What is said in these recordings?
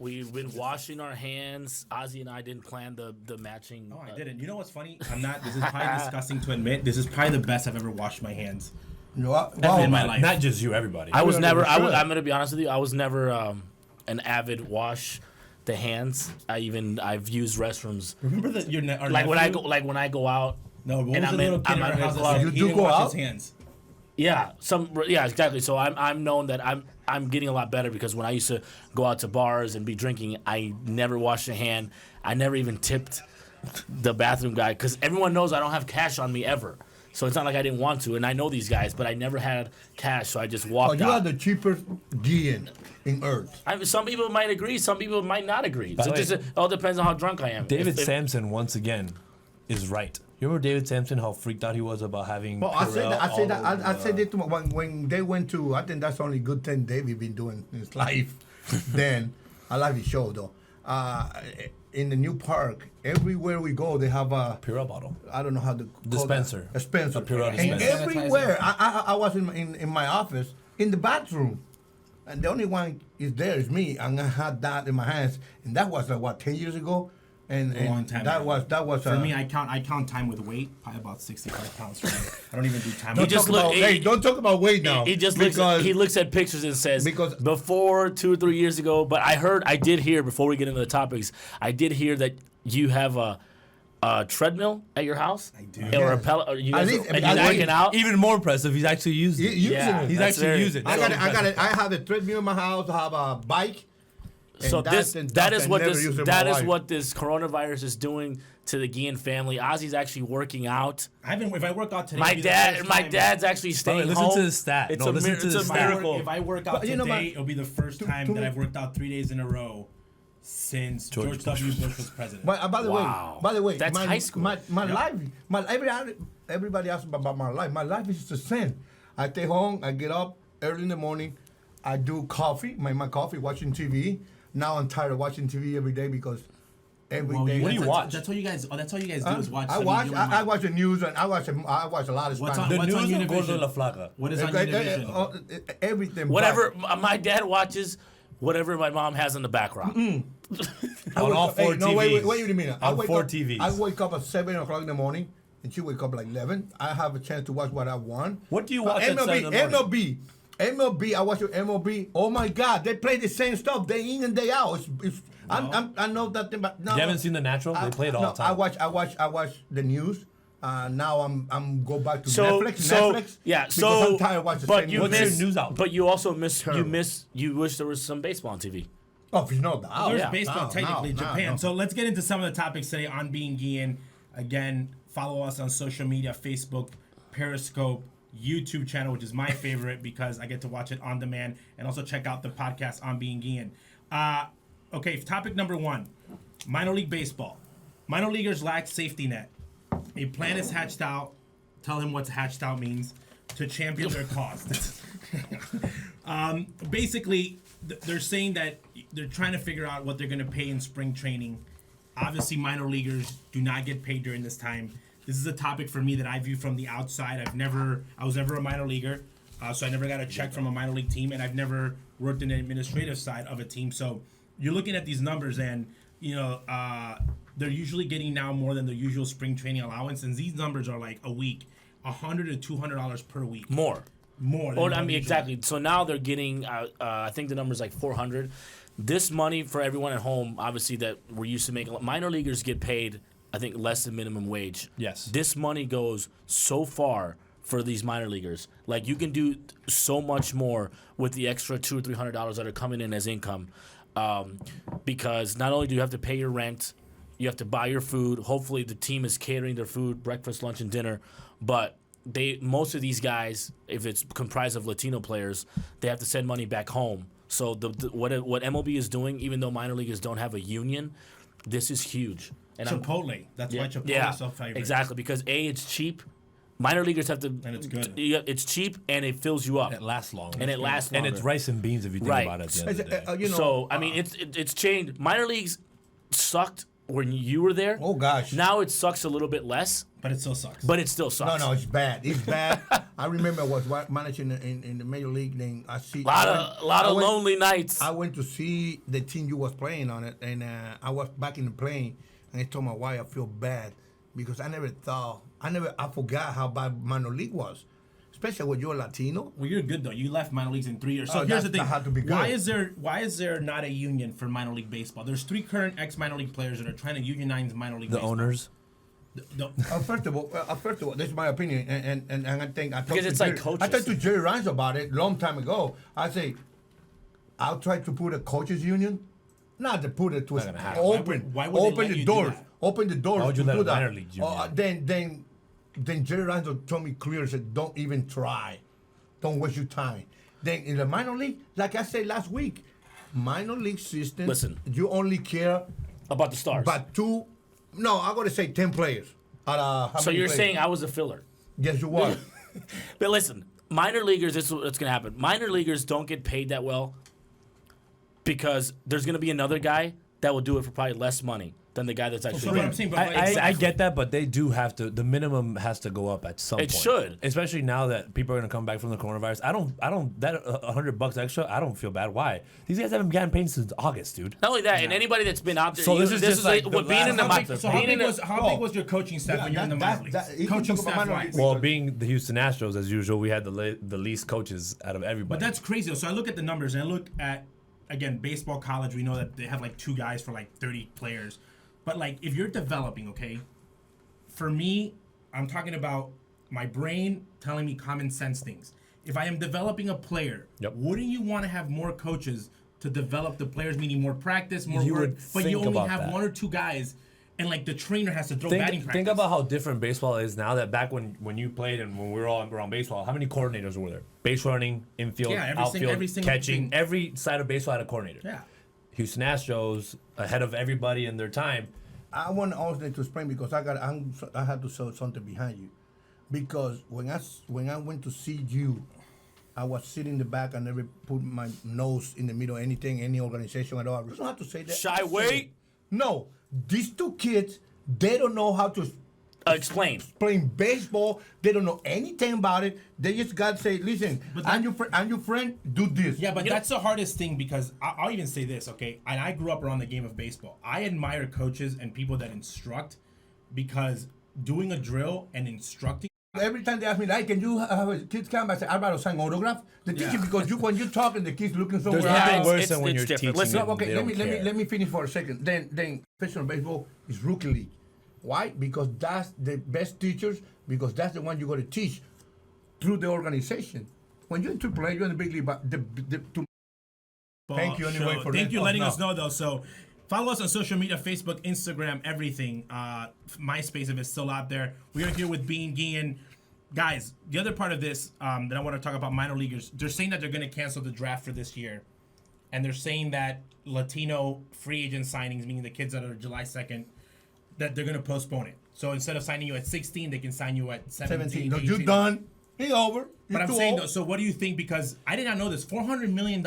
We've been washing our hands. Ozzie and I didn't plan the matching. No, I didn't. You know what's funny? I'm not. This is probably disgusting to admit. This is probably the best I've ever washed my hands. You know what? Ever in my life. Not just you, everybody. I was never. I'm gonna be honest with you. I was never an avid wash the hands. I've used restrooms. Remember that your when I go out. No, what and was I'm the little in- kid I'm in our in a house club. that You said he do didn't go wash out? his hands? Yeah, exactly. So I'm known that I'm getting a lot better because when I used to go out to bars and be drinking, I never washed a hand. I never even tipped the bathroom guy because everyone knows I don't have cash on me ever. So it's not like I didn't want to, and I know these guys, but I never had cash, so I just walked You out. are the cheapest Guillén in Earth. Some people might agree, some people might not agree. By So the it way, just all depends on how drunk I am. David If- Sampson, once again, is right. You remember David Sampson, how freaked out he was about having Well, I said Purell that. all over I said it to when they went to. I think that's the only good thing David been doing in his life. Then I like his show though. In the new park, everywhere we go, they have a Purell bottle. I don't know how to call Dispenser. that. Dispenser. A Purell And dispenser. everywhere, I was in my office in the bathroom, and the only one is there is me, and I had that in my hands, and that was 10 years ago, and A long time that ago. was For me, I count time with weight. Probably about 65 pounds for me. I don't even do time. He just look- don't talk about weight now. He just because looks at pictures and says because- before 2 or 3 years ago. But I did hear before we get into the topics, I did hear that you have a treadmill at your house. I do. Or a Yes. pellet. Or you At guys least- and at you're working least- out. Even more impressive, he's actually used it. using Yeah. it. He's That's actually very- used it. I have a treadmill in my house. I have a bike. and So that's- that is I what never this use in that my is life. what this coronavirus is doing to the Guillén family. Ozzie's actually working out. If I work out today, My it'll be the dad first my time- dad's actually By the staying way, listen home. to the stat. It's No, a listen mir- to it's the a stat. miracle. If I work out But you know, today, my- it'll be the first time that I've worked out 3 days in a row since George W. Bush was president. But by the Wow. way, That's my, high school. My life, everybody asks about my life. My life is the same. I stay home. I get up early in the morning. I do coffee, my coffee, watching TV. Now I'm tired of watching TV every day because every day. What do you watch? That's all you guys. That's all you guys do is watch. I some watch. Young I Man. watch the news and I watch a lot of What's Spanish. on- The What's news or Univision? Gordo La Flaca? What is on Univision? Everything. Whatever my dad watches, whatever my mom has in the background. On all four No, TVs. wait a minute. On 4 TVs. I wake up at 7 o'clock in the morning, and she wake up like 11. I have a chance to watch what I want. What do you watch at 7 in the morning? MLB. I watch MLB. Oh my God, they play the same stuff day in and day out. I know that thing, but no. You haven't seen The Natural? They play it all the time. I watch the news. Now I'm go back to So Netflix. yeah. Because So I'm tired of watching the but same you news. What's your miss news outlet? But you also miss Terrible. you wish there was some baseball on TV. Oh, if you know that. There's yeah. baseball, No, technically, no, Japan. no. So let's get into some of the topics today on Being Guillén. Again, follow us on social media, Facebook, Periscope, YouTube channel, which is my favorite because I get to watch it on demand, and also check out the podcast on Being Guillén. Okay, topic number 1, minor league baseball. Minor leaguers lack safety net. A plan is hatched out. Tell him what hatched out means to champion their cause. Basically, they're saying that they're trying to figure out what they're going to pay in spring training. Obviously, minor leaguers do not get paid during this time. This is a topic for me that I view from the outside. I was never a minor leaguer, so I never got a check from a minor league team, and I've never worked in the administrative side of a team. So you're looking at these numbers, and they're usually getting now more than the usual spring training allowance, and these numbers are like a week, $100 to $200 per week. More. More. Or than I mean, usual. exactly. So now they're getting. I think the number's like 400. This money for everyone at home, obviously that we're used to making. Minor leaguers get paid, I think, less than minimum wage. Yes. This money goes so far for these minor leaguers. Like you can do so much more with the extra $200 or $300 that are coming in as income, because not only do you have to pay your rent, you have to buy your food. Hopefully, the team is catering their food, breakfast, lunch, and dinner. But most of these guys, if it's comprised of Latino players, they have to send money back home. So what MLB is doing, even though minor leaguers don't have a union, this is huge. And Chipotle. That's why Chipotle is so favorite. exactly, because it's cheap. Minor leaguers have to, And it's good. It's cheap and it fills you up. It lasts long. And it lasts longer. And it's rice and beans if you think Right. about it at the end of the day. So I mean, it's changed. Minor leagues sucked when you were there. Oh gosh. Now it sucks a little bit less But it still sucks. But it still sucks. No, it's bad. It's bad. I remember I was managing in the major league. Then I see A lot of lonely nights. I went to see the team you was playing on it, and I was back in the plane, and I told my wife I feel bad because I forgot how bad minor league was, especially when you're Latino. Well, you're good though. You left minor leagues in 3 years. So here's the thing: that had to be good. Why is there not a union for minor league baseball? There's 3 current ex-minor league players that are trying to unionize minor league. The baseball. owners. First of all, this is my opinion, and I think I talked Because to it's Jerry, like coaches. I talked to Jerry Rines about it a long time ago. I say, I'll try to put a coaches union, not to put it to Not gonna happen. Why would they open let the you do doors, that? open the doors Why would you to let do a that. minor league union? Then Jerry Rines told me clear, said, don't even try, don't waste your time. Then in the minor league, like I said last week, minor league system. Listen. You only care About the stars. about 2. No, I'm gonna say 10 players. How so many you're players? saying I was a filler. Yes, you was. But listen, minor leaguers, this is what's going to happen. Minor leaguers don't get paid that well because there's going to be another guy that will do it for probably less money than the guy that's actually So what doing I'm it. saying, but I get that, but they do have to. The minimum has to go up at some It point. should. Especially now that people are going to come back from the coronavirus. I don't. That $100 extra, I don't feel bad. Why? These guys haven't gotten paid since August, dude. Not only that, and anybody that's been out there, So this is just like the what being in the last- mi- So how being big in was the- how big was your coaching staff when you're in the minor leagues? you can Coaching talk about staff minor wise. leagues. Well, being the Houston Astros, as usual, we had the least coaches out of everybody. But that's crazy. So I look at the numbers and I look at, again, baseball college. We know that they have like 2 guys for like 30 players. But like if you're developing, okay, for me, I'm talking about my brain telling me common sense things. If I am developing a player, Yep. wouldn't you want to have more coaches to develop the players, meaning more practice, more You work? would But you think only about have that. 1 or 2 guys, and like the trainer has to throw batting practice. Think about how different baseball is now. That back when you played and when we were all around baseball, how many coordinators were there? Base running, infield, Yeah, outfield, every single catching. thing. Every side of baseball had a coordinator. Yeah. Houston Astros ahead of everybody in their time. I want also to explain because I had to say something behind you, because when I went to see you, I was sitting in the back. I never put my nose in the middle of anything, any organization at all. I don't have to say that. Shy way? No, these 2 kids, they don't know how to Explain. playing baseball. They don't know anything about it. They just got to say, listen, But I'm your friend, do this. Yeah, but You know- that's the hardest thing because I'll even say this, okay? And I grew up around the game of baseball. I admire coaches and people that instruct because doing a drill and instructing. Every time they ask me, like, can you have a kids come? I say, I'd rather sign autograph. The teacher, because when you're talking, the kids looking somewhere There's else. nothing it's- worse it's- than when it's you're different. teaching. Listen, them, Okay, they let don't me care. let me finish for a second. Then professional baseball is rookie league. Why? Because that's the best teachers. Because that's the one you got to teach through the organization. When you're into play, you're in the big league. But thank you anyway for Thank you letting letting us us know though. So follow us on social media: Facebook, Instagram, everything. MySpace if it's still out there. We are here with Bean Guillén. Guys, the other part of this that I want to talk about minor leaguers. They're saying that they're going to cancel the draft for this year, and they're saying that Latino free agent signings, meaning the kids that are July 2nd, that they're going to postpone it. So instead of signing you at 16, they can sign you at 17. 17. No, 18. you done. He over. You're But I'm too saying old. though, so what do you think? Because I did not know this. $400 million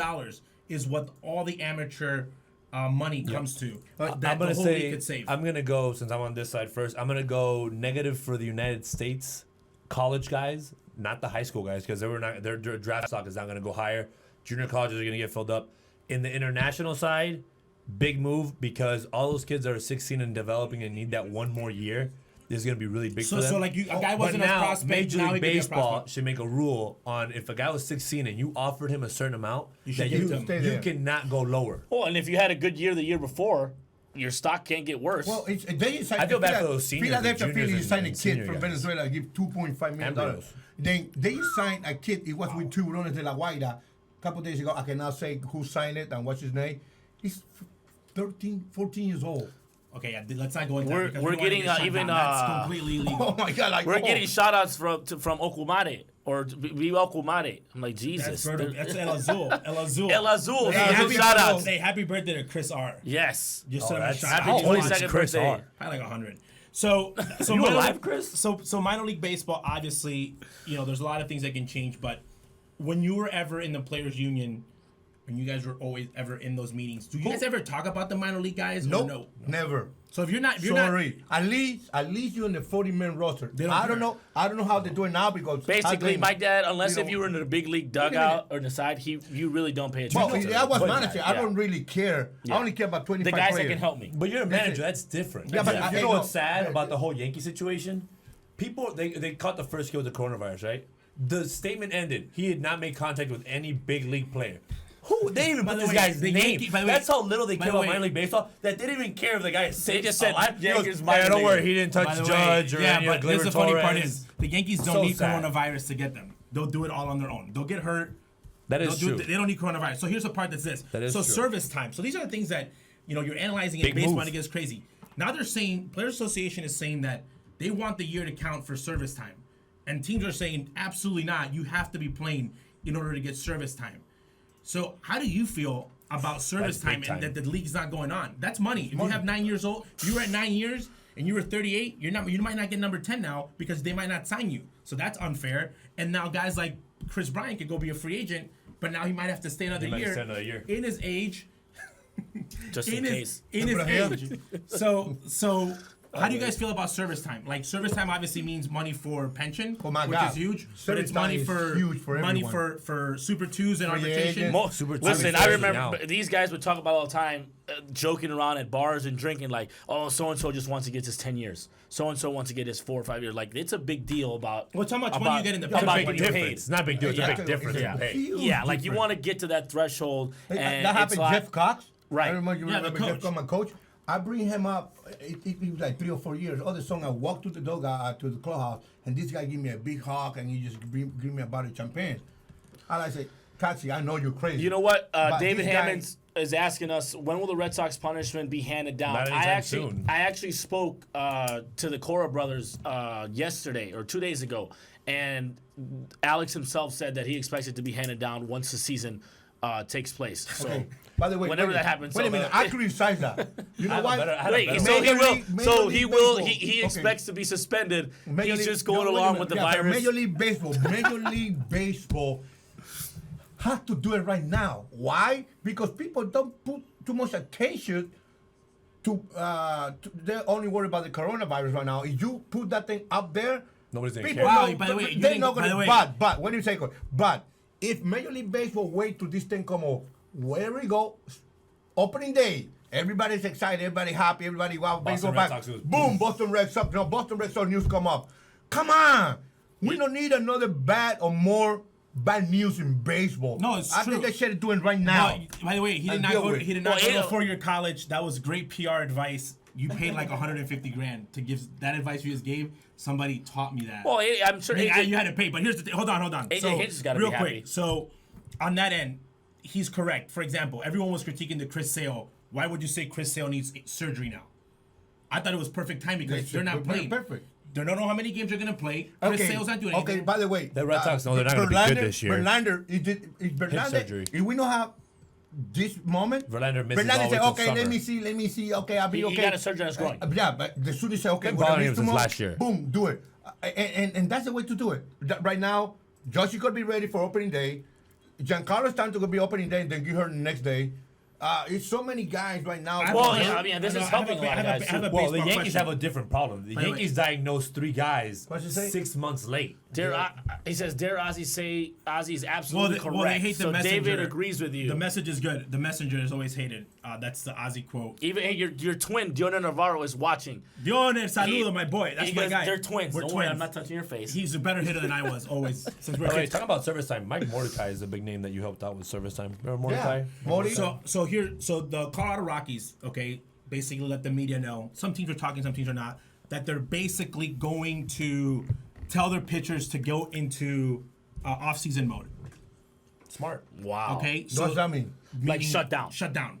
is what all the amateur money comes to. I'm That gonna the whole league say could save. I'm gonna go, since I'm on this side first. I'm gonna go negative for the United States college guys, not the high school guys, because their draft stock is not gonna go higher. Junior colleges are gonna get filled up. In the international side, big move, because all those kids that are 16 and developing and need that 1 more year is gonna be really big So for them. like a guy But wasn't a now, prospect. Major now League he could be a Baseball prospect. should make a rule on if a guy was 16 and you offered him a certain amount, should that give you, it to him. Stay you there. cannot go lower. Well, and if you had a good year the year before, your stock can't get worse. Well, they signed, I feel bad for those seniors, the Philadelphia juniors Phillies signed a and kid senior from guys. Venezuela, give $2.5 million. Embryos. Then they signed a kid. It was with Tiburones de la Guaira. A couple days ago, I cannot say who signed it and what's his name. He's 13, 14 years old. Okay, yeah, let's not go into We're- that because we're we don't wanna getting, get shut even, down. That's uh, completely Oh illegal. my God! Like We're getting shout outs from Okumare or Viva Okumare. I'm like, Jesus. That's El Azul. El Azul. El Azul. Hey, Hey, happy, shout outs. hey, happy birthday to Chris R. Yes. Just Oh, send him a that's- shout Happy out. How old is 22nd Chris birthday. R? Probably like 100. So You minor alive, league- Chris? So minor league baseball, obviously, there's a lot of things that can change. But when you were ever in the players' union, and you guys were always ever in those meetings, do you guys ever talk about the minor league guys? Nope, Or no? never. So if you're not, Sorry. At least you're in the 40-man roster. don't I care. don't know. I don't know how they're doing now because Basically, my dad, unless you if know- you were in the big league dugout or in the side, you really don't pay attention. Well, to I was but- manager. I yeah. don't really care. Yeah. I only care about 25 The guys players. that can help me. But you're a manager. That's different. Yeah, but you I- know no, what's sad but- about the whole Yankee situation? People they caught the first kill with the coronavirus, right? The statement ended. He had not made contact with any big league player. Who? They didn't even By put the this way, guy's the name. Yankee- by the way- That's how little they by care the about way- minor league baseball. That they didn't even care if the guy is safe. just said, alive. He goes, Yankees "Yeah, minor don't worry, leaguer." he didn't By touch the way, Judge or yeah, any but of this is the funny part Torres. is the Yankees don't So need sad. coronavirus to get them. They'll do it all on their own. They'll get hurt. That is true. They don't need coronavirus. So here's the part that's this. That is so true. service time. So these are the things that you're analyzing in Big baseball move. and it gets crazy. Now they're saying Players Association is saying that they want the year to count for service time, and teams are saying absolutely not. You have to be playing in order to get service time. So how do you feel about service That's big time and time. that the league's not going on? That's money. If you have 9 years old, if you were at 9 years and you were 38, you might not get number 10 now because they might not sign you. So that's unfair. And now guys like Chris Bryant could go be a free agent, but now he might have to stay another might year. stay another year. In his age. Just in case. In his Abraham. age. So how do you guys feel about service time? Like service time obviously means money for pension, Oh my which God. is huge. But Service it's money time is for huge for money everyone. for Super Twos and Free arbitration. agent. Listen, I Crazy remember now. these guys would talk about all the time, joking around at bars and drinking, like, oh, so and so just wants to get his 10 years. So and so wants to get his 4 or 5 years. Like, it's a big deal about. What's how much money about- you get in the about pension? Big getting difference. paid. It's not a big deal. It's Yeah. a big difference Yeah. in pay. Huge Yeah, like you difference. want to get to that threshold, Hey, and that it's happened. like, Jeff Cox. Right. I remember you Yeah, the remember Jeff coach. Cox, my coach. I bring him up. It was like 3 or 4 years. All the song I walked to the dugout to the clubhouse, and this guy give me a big hug, and he just give me a bottle of champagne. And I say, Katsi, I know you're crazy. You know what? But David this guy- Hammond is asking us, when will the Red Sox punishment be handed down? Not anytime soon. I actually spoke to the Cora brothers yesterday or 2 days ago, and Alex himself said that he expects it to be handed down once the season takes place. So, Okay. By the way, whenever wait that happens, Wait so a minute. the- I criticize that. You know why? wait, better so he Major will. League- So Major he League will. Baseball. He Okay. expects to be suspended. Major He's League- just going no, wait a along minute. with the Yeah, but virus. Major League Baseball, Major League Baseball has to do it right now. Why? Because people don't put too much attention to they're only worried about the coronavirus right now. If you put that thing up there, Nobody's gonna people care. Wow, know- by the way, you they're didn't- not by gonna. the way- But what do you say? But if Major League Baseball wait till this thing come off, where we go, opening day. Everybody's excited, everybody happy, everybody wow, baseball Red back. Sox was- Boom, Boston Red Sox. No, Boston Red Sox news come up. Come on, we don't need another bad or more bad news in baseball. No, it's I true. think they should do it right now. By the way, he did And not deal go. with it. He did not Well, go to it- a 4-year college. That was great PR advice. You paid like 150 grand to give that advice you just gave. Somebody taught me that. Well, I'm sure. You had to pay, but here's the thing. Hold on. AJ Hinch has gotta real be quick. happy. So, on that end, he's correct. For example, everyone was critiquing the Chris Sale. Why would you say Chris Sale needs surgery now? I thought it was perfect time because they're not playing. Perfect. They don't know how many games they're gonna play. Chris Sale's not doing anything. Okay, by the way, The Red Sox know they're not gonna be good this year. Verlander, Verlander, surgery. if we don't have this moment, Verlander misses all Verlander the way say, till okay, summer. let me see, okay, I'll be He okay. got a surgery on his groin. Yeah, but the student say, okay, Been whatever bothering is him since tomorrow, last year. boom, do it. And that's the way to do it. Right now, Josh could be ready for opening day. Giancarlo's time to be opening day, and then give her the next day. It's so many guys right now. Well, yeah, I mean, this is helping a lot of guys. I have a too. Well, the baseball Yankees question. have a different problem. The By the way- Yankees diagnosed 3 guys What'd you say? 6 months late. He says, dare Ozzie say Ozzie's absolutely correct. Well, they hate the so messenger. David agrees with you. The message is good. The messenger is always hated. That's the Ozzie quote. Even hey, your twin, Dionne Navarro, is watching. Dionne, saludo, my boy. That's He my goes, guy. They're twins. We're Don't twins. worry, I'm not touching your face. He's a better hitter than I was always since we're Okay, kids. talking about service time. Mike Mordecai is a big name that you helped out with service time. Remember Mordecai? Yeah, Morty. So the Colorado Rockies, okay, basically let the media know. Some teams are talking, some teams are not. That they're basically going to tell their pitchers to go into off-season mode. Smart. Wow. Okay, What does that mean? Like meaning shut down. Shut down.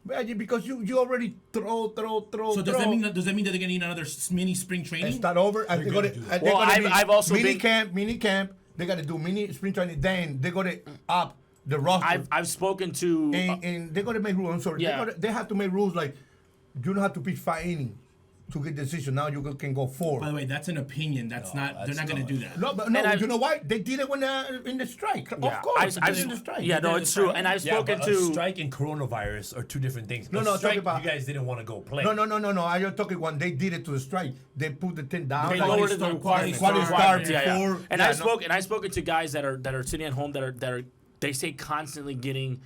Yeah, because you already throw. So does that mean that they're gonna need another mini spring training? and start over? And they're gonna gonna, do and Well, they're gonna I've also mini been- camp. They got to do mini spring training. Then they're gonna up the roster. I've spoken to. and they're gonna make rules. I'm sorry. Yeah. They have to make rules like you don't have to pitch 5 innings. to get decision. Now you can go 4. By the way, that's an opinion. They're not going to do that. No, but no, And you know why? They did it when in the strike. Of course, they did in the strike. Yeah, no, it's true. And I've spoken but to a strike and coronavirus are two different things. No, A no, strike, talking about- you guys didn't want to go play. No. I just talking when they did it to the strike. They put the thing down. They like- lowered the Quality requirements. Quality start before. And yeah, I've spoken to guys that are sitting at home that are they say constantly getting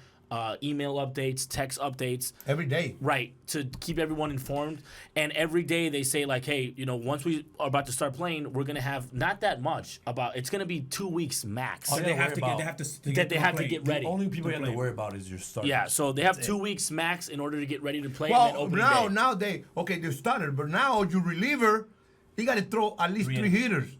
email updates, text updates. every day. Right, to keep everyone informed. And every day they say, like, hey, once we are about to start playing, we're going to have not that much. It's going to be 2 weeks max. Oh, They have worry to about- get. They have to get ready. The only people you have to play. worry about is your starters. Yeah, so they have That's 2 it. weeks max in order to get ready to play. And then Well, opening day. they started, but now your reliever, he got to throw at least 3 hitters.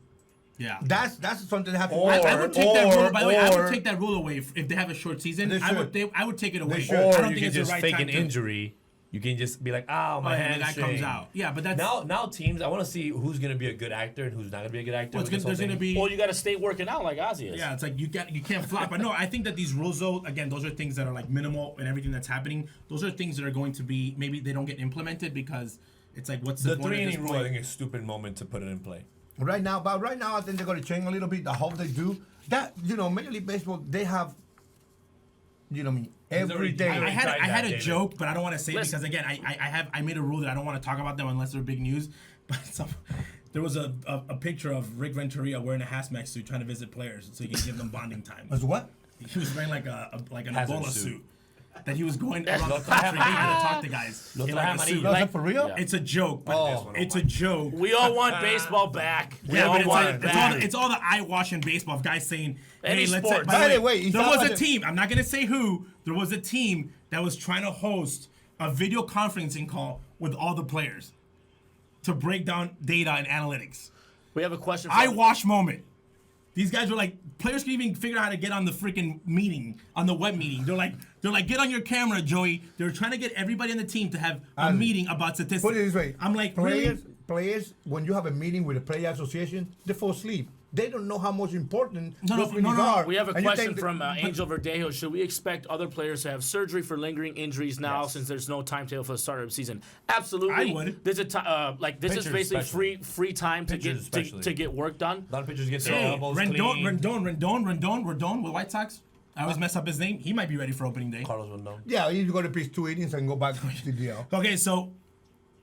Yeah. That's something that has to I would take that rule. By the way, I or- would take that rule away if they have a short season. They I would should. take it away. should. I Or don't you think can it's the just right fake time an to- injury. You can just be like, oh, my and hand the guy comes out. Yeah, but that's Now teams, I want to see who's going to be a good actor and who's not going to be a good actor. well, with this there's whole going to thing. be. Well, you got to stay working out like Ozzie is. Yeah, it's like you can't flop. But no, I think that these rules, though, again, those are things that are like minimal and everything that's happening. Those are things that are going to be maybe they don't get implemented because it's like what's the The point at this 3-inning rule, I point? think, is a stupid moment to put it in play. Right now, I think they're going to change a little bit. I hope they do. That, Major League Baseball, they have, every already- day. I had tried a that, David. joke, but I don't want to say it Listen. because again, I made a rule that I don't want to talk about them unless they're big news. But there was a picture of Rick Renteria wearing a hazmat suit trying to visit players so he can give them bonding time. As what? He was wearing like an Hazard Ebola suit. suit. That he was going around the country trying to talk to guys. Los in like a trae suit. amarillo. Is that for real? Yeah. It's a joke. But Oh. it's a joke. We all want baseball back. We Yeah, all but it's, want like, it it's, back. all, it's all the eye-wash in baseball of guys saying, Any hey, let's sport. say, By the way, there was a Isabel- team, I'm not going to say who, there was a team that was trying to host a video conferencing call with all the players to break down data and analytics. We have a question. Eye-wash moment. These guys were like, players can even figure out how to get on the freaking meeting, on the web meeting. They're like, get on your camera, Joey. They're trying to get everybody on the team to have a meeting about statistics. Put it this way. I'm like, really? Players, when you have a meeting with a player association, they fall asleep. They don't know how much important those meetings no. are. We have a And you question think that- from Angel Verdejo. Should we expect other players to have surgery for lingering injuries now, Yes. since there's no timetable for the start of the season? Absolutely. I would. There's a this is Pitchers basically especially. free time to Pitchers get especially. to get work done. A lot of pitchers get their Hey, elbows Rendon with White Sox. I always mess up his name. He might be ready for opening day. Carlos Rendon. Yeah, you got to pitch 2 innings and go back to the DL. Okay, so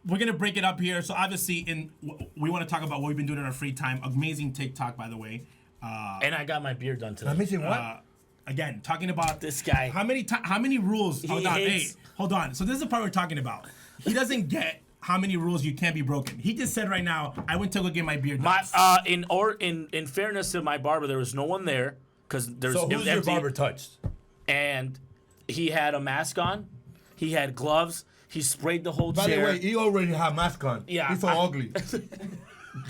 we're gonna break it up here. So obviously, we want to talk about what we've been doing in our free time. Amazing TikTok, by the way. And I got my beard done today. I'm missing what? Again, talking about This guy. How many rules? Hold on, hates- hold on. So this is the part we're talking about. He doesn't get how many rules you can't be broken. He just said right now, I went to go get my beard done. In fairness to my barber, there was no one there because there's So it who's was your empty, barber touched? and he had a mask on, he had gloves, he sprayed the whole By chair. the way, he already have mask on. Yeah, He's so ugly.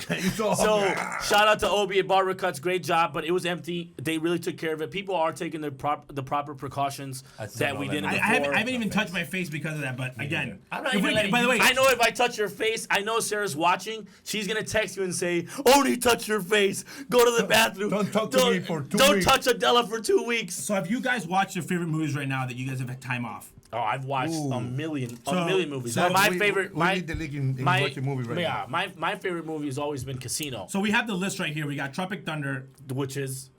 He's so So ugly. shout out to Obi and Barber Cuts, great job, but it was empty. They really took care of it. People are taking the proper precautions that we didn't I before. haven't even touched my face because of that. But again, I'm not if even we- letting by the you- way, I know if I touch your face, I know Sarah's watching. She's gonna text you and say, "Only touch your face. Go to the bathroom. don't talk to me for 2 Don't weeks." touch Adela for 2 weeks." So have you guys watched your favorite movies right now that you guys have had time off? Oh, I've watched a Ooh. million So- movies. So my we- favorite, we my need the league in my watching movies right yeah, my favorite movie has always been Casino, So we have the list right here. We got Tropic Thunder, which is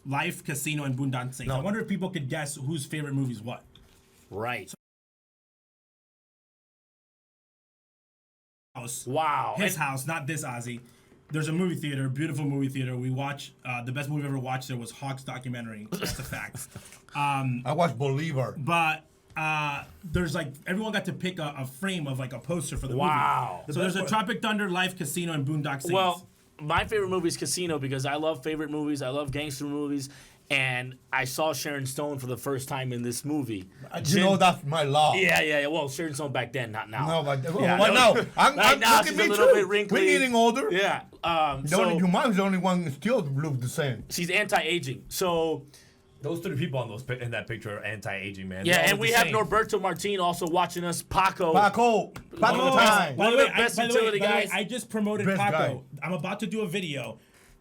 Life, Casino, and Boondock Saints. I wonder if people could guess whose favorite movie is what. right. House. Wow. His house, not this Ozzy. There's a movie theater, beautiful movie theater. We watch the best movie I've ever watched there was Hawk's documentary. That's a fact. I watched Bolivar. But there's like everyone got to pick a frame of like a poster for the Wow. movie. So there's a Tropic Thunder, Life, Casino, and Boondock Saints. Well, my favorite movie is Casino because I love favorite movies. I love gangster movies. And I saw Sharon Stone for the first time in this movie. You know that's my law. Yeah. Well, Sharon Stone back then, not now. No, but Yeah, well, no. now I'm Right now, look at she's me a little too. bit wrinkly. We're getting older. Yeah. Your mom's the only one who still look the same. She's anti-aging. So Those 3 people in that picture are anti-aging, man. yeah, They're all and we the have same. Norberto Martin also watching us. Paco. Paco One of the time. One of the best by the utility way, guys. I just promoted Best Paco. guy. I'm about to do a video.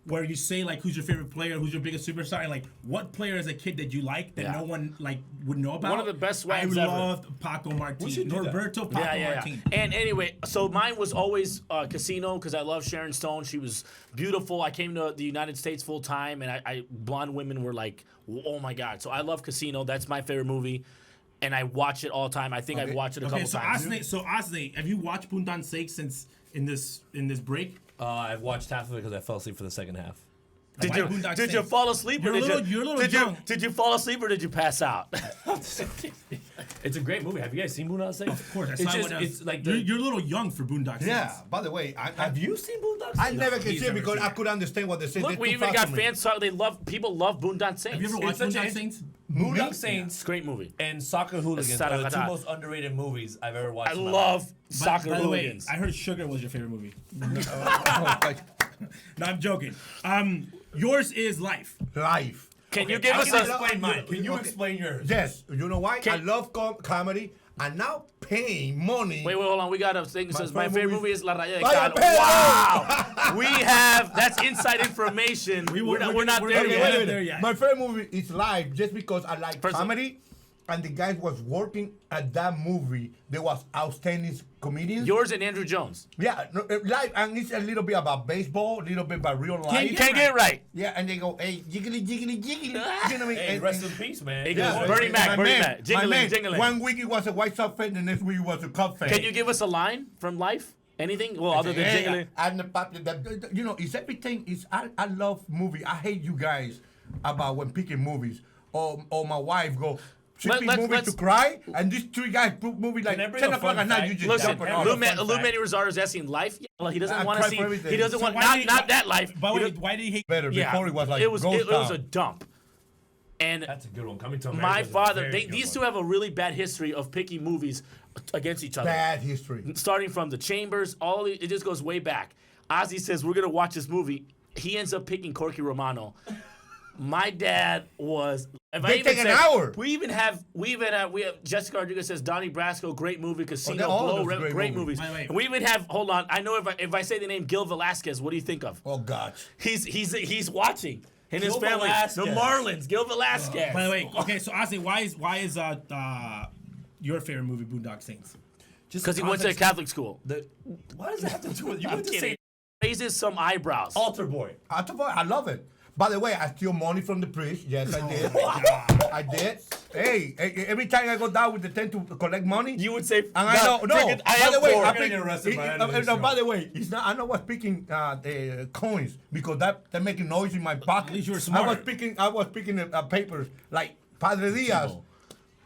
where you say like who's your favorite player, who's your biggest superstar, and like what player as a kid did you like that no one like would know about. One of the best I swags ever. loved Paco Martin, Norberto Paco Martin. And anyway, so mine was always Casino because I love Sharon Stone. She was beautiful. I came to the United States full time, and I blonde women were like, oh my god. So I love Casino. That's my favorite movie, and I watch it all the time. I think I've watched it a couple times. Ozzie, have you watched Boondock Saints since in this break? I've watched half of it because I fell asleep for the second half. Did you fall asleep or did you fall asleep or did you pass out? It's a great movie. Have you guys seen Boondock Saints? Of course. It's like you're a little young for Boondock Saints. Yeah. By the way, have you seen Boondock Saints? I never can see it because I could understand what they said. Look, we even got fans talking. People love Boondock Saints. Have you ever watched Boondock Saints? Boondock Saints, It's a great movie. and Soccer Hooligans are the two most underrated movies I've ever watched. I love Soccer By the way, Hooligans. I heard Sugar was your favorite movie. No, I'm joking. Yours is Life. Life. Can you give us explain mine? Can you explain yours? Yes. You know why? I love comedy. And now paying money. Wait, hold on. We got a thing that says my favorite movie is La Raya de Raya Cal. de Wow. We have, that's inside information. We're not there yet. Yet. My favorite movie is Life just because I like comedy. And the guys was working at that movie. There was outstanding comedians. Yours and Andrew Jones. Yeah, Life, and it's a little bit about baseball, a little bit about real life. Can't get it right. Yeah, and they go, hey, jiggly, jiggly, jiggly. You know what I mean? Hey, rest in peace, man. He goes, Bernie Mac. Jingling, jingling. 1 week it was a White Sox fan, the next week it was a Cub fan. Can you give us a line from Life? Anything? Well, other than jingling. And you know, it's everything. I love movie. I hate you guys about when picking movies. Or my wife go, she pick movies to cry, and these three guys put movie like 10 o'clock at night. You just listen, jump on Lou Manny Rosario is asking Life. Yeah, he doesn't want to see. He doesn't want not that Life. But why did he hate better? Before it was like it was a dump. And that's a good one. Coming to America. My father, these two have a really bad history of picking movies against each other. Bad history. Starting from The Chambers, it just goes way back. Ozzie says we're gonna watch this movie. He ends up picking Corky Romano. My dad was. They take an hour. We have Jessica Rodriguez says Donnie Brasco, great movie. Casino, great movies. Wait. We even have. Hold on, I know if I say the name Gil Velasquez, what do you think of? Oh God. He's watching. And his Gil family, Velasquez. the Marlins, Gil Velasquez. By the way, okay, so Ozzie, why is your favorite movie Boondock Saints? Because he went to a Catholic school. What does that have to do with you? I'm kidding. Raises some eyebrows. Altar Boy. I love it. By the way, I steal money from the priest. Yes, I did. I did. Hey, every time I go down with the tent to collect money, You would say, and I know. No, by the way, We're gonna get arrested by the end of this show. by the way, it's not. I know what's picking coins because they're making noise in my pocket. At least you were smart. I was picking papers like Padre Diaz,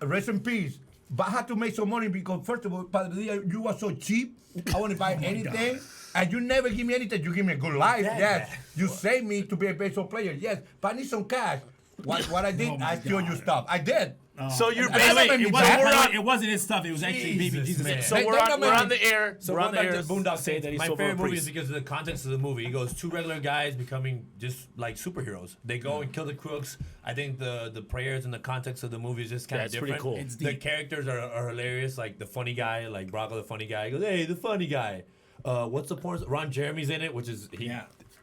rest in peace. But I had to make some money because first of all, Padre Diaz, you were so cheap. I want to buy anything. And you never give me anything. You give me a good life. Yes. You saved me to be a baseball player. Yes. But I need some cash. What I did, I steal your stuff. I did. So you're It basically. wasn't his stuff. It was actually Baby Jesus. man. So we're on the air. So we're on the back air. to Boondock Say Saints. that he's My so favorite movie priest. is because of the context of the movie. He goes, two regular guys becoming just like superheroes. They go and kill the crooks. I think the prayers and the context of the movie is just kind of it's pretty different. cool. It's The deep. characters are hilarious. Like the funny guy, like Bronco the funny guy. He goes, hey, the funny guy. What's the porn? Ron Jeremy's in it, which is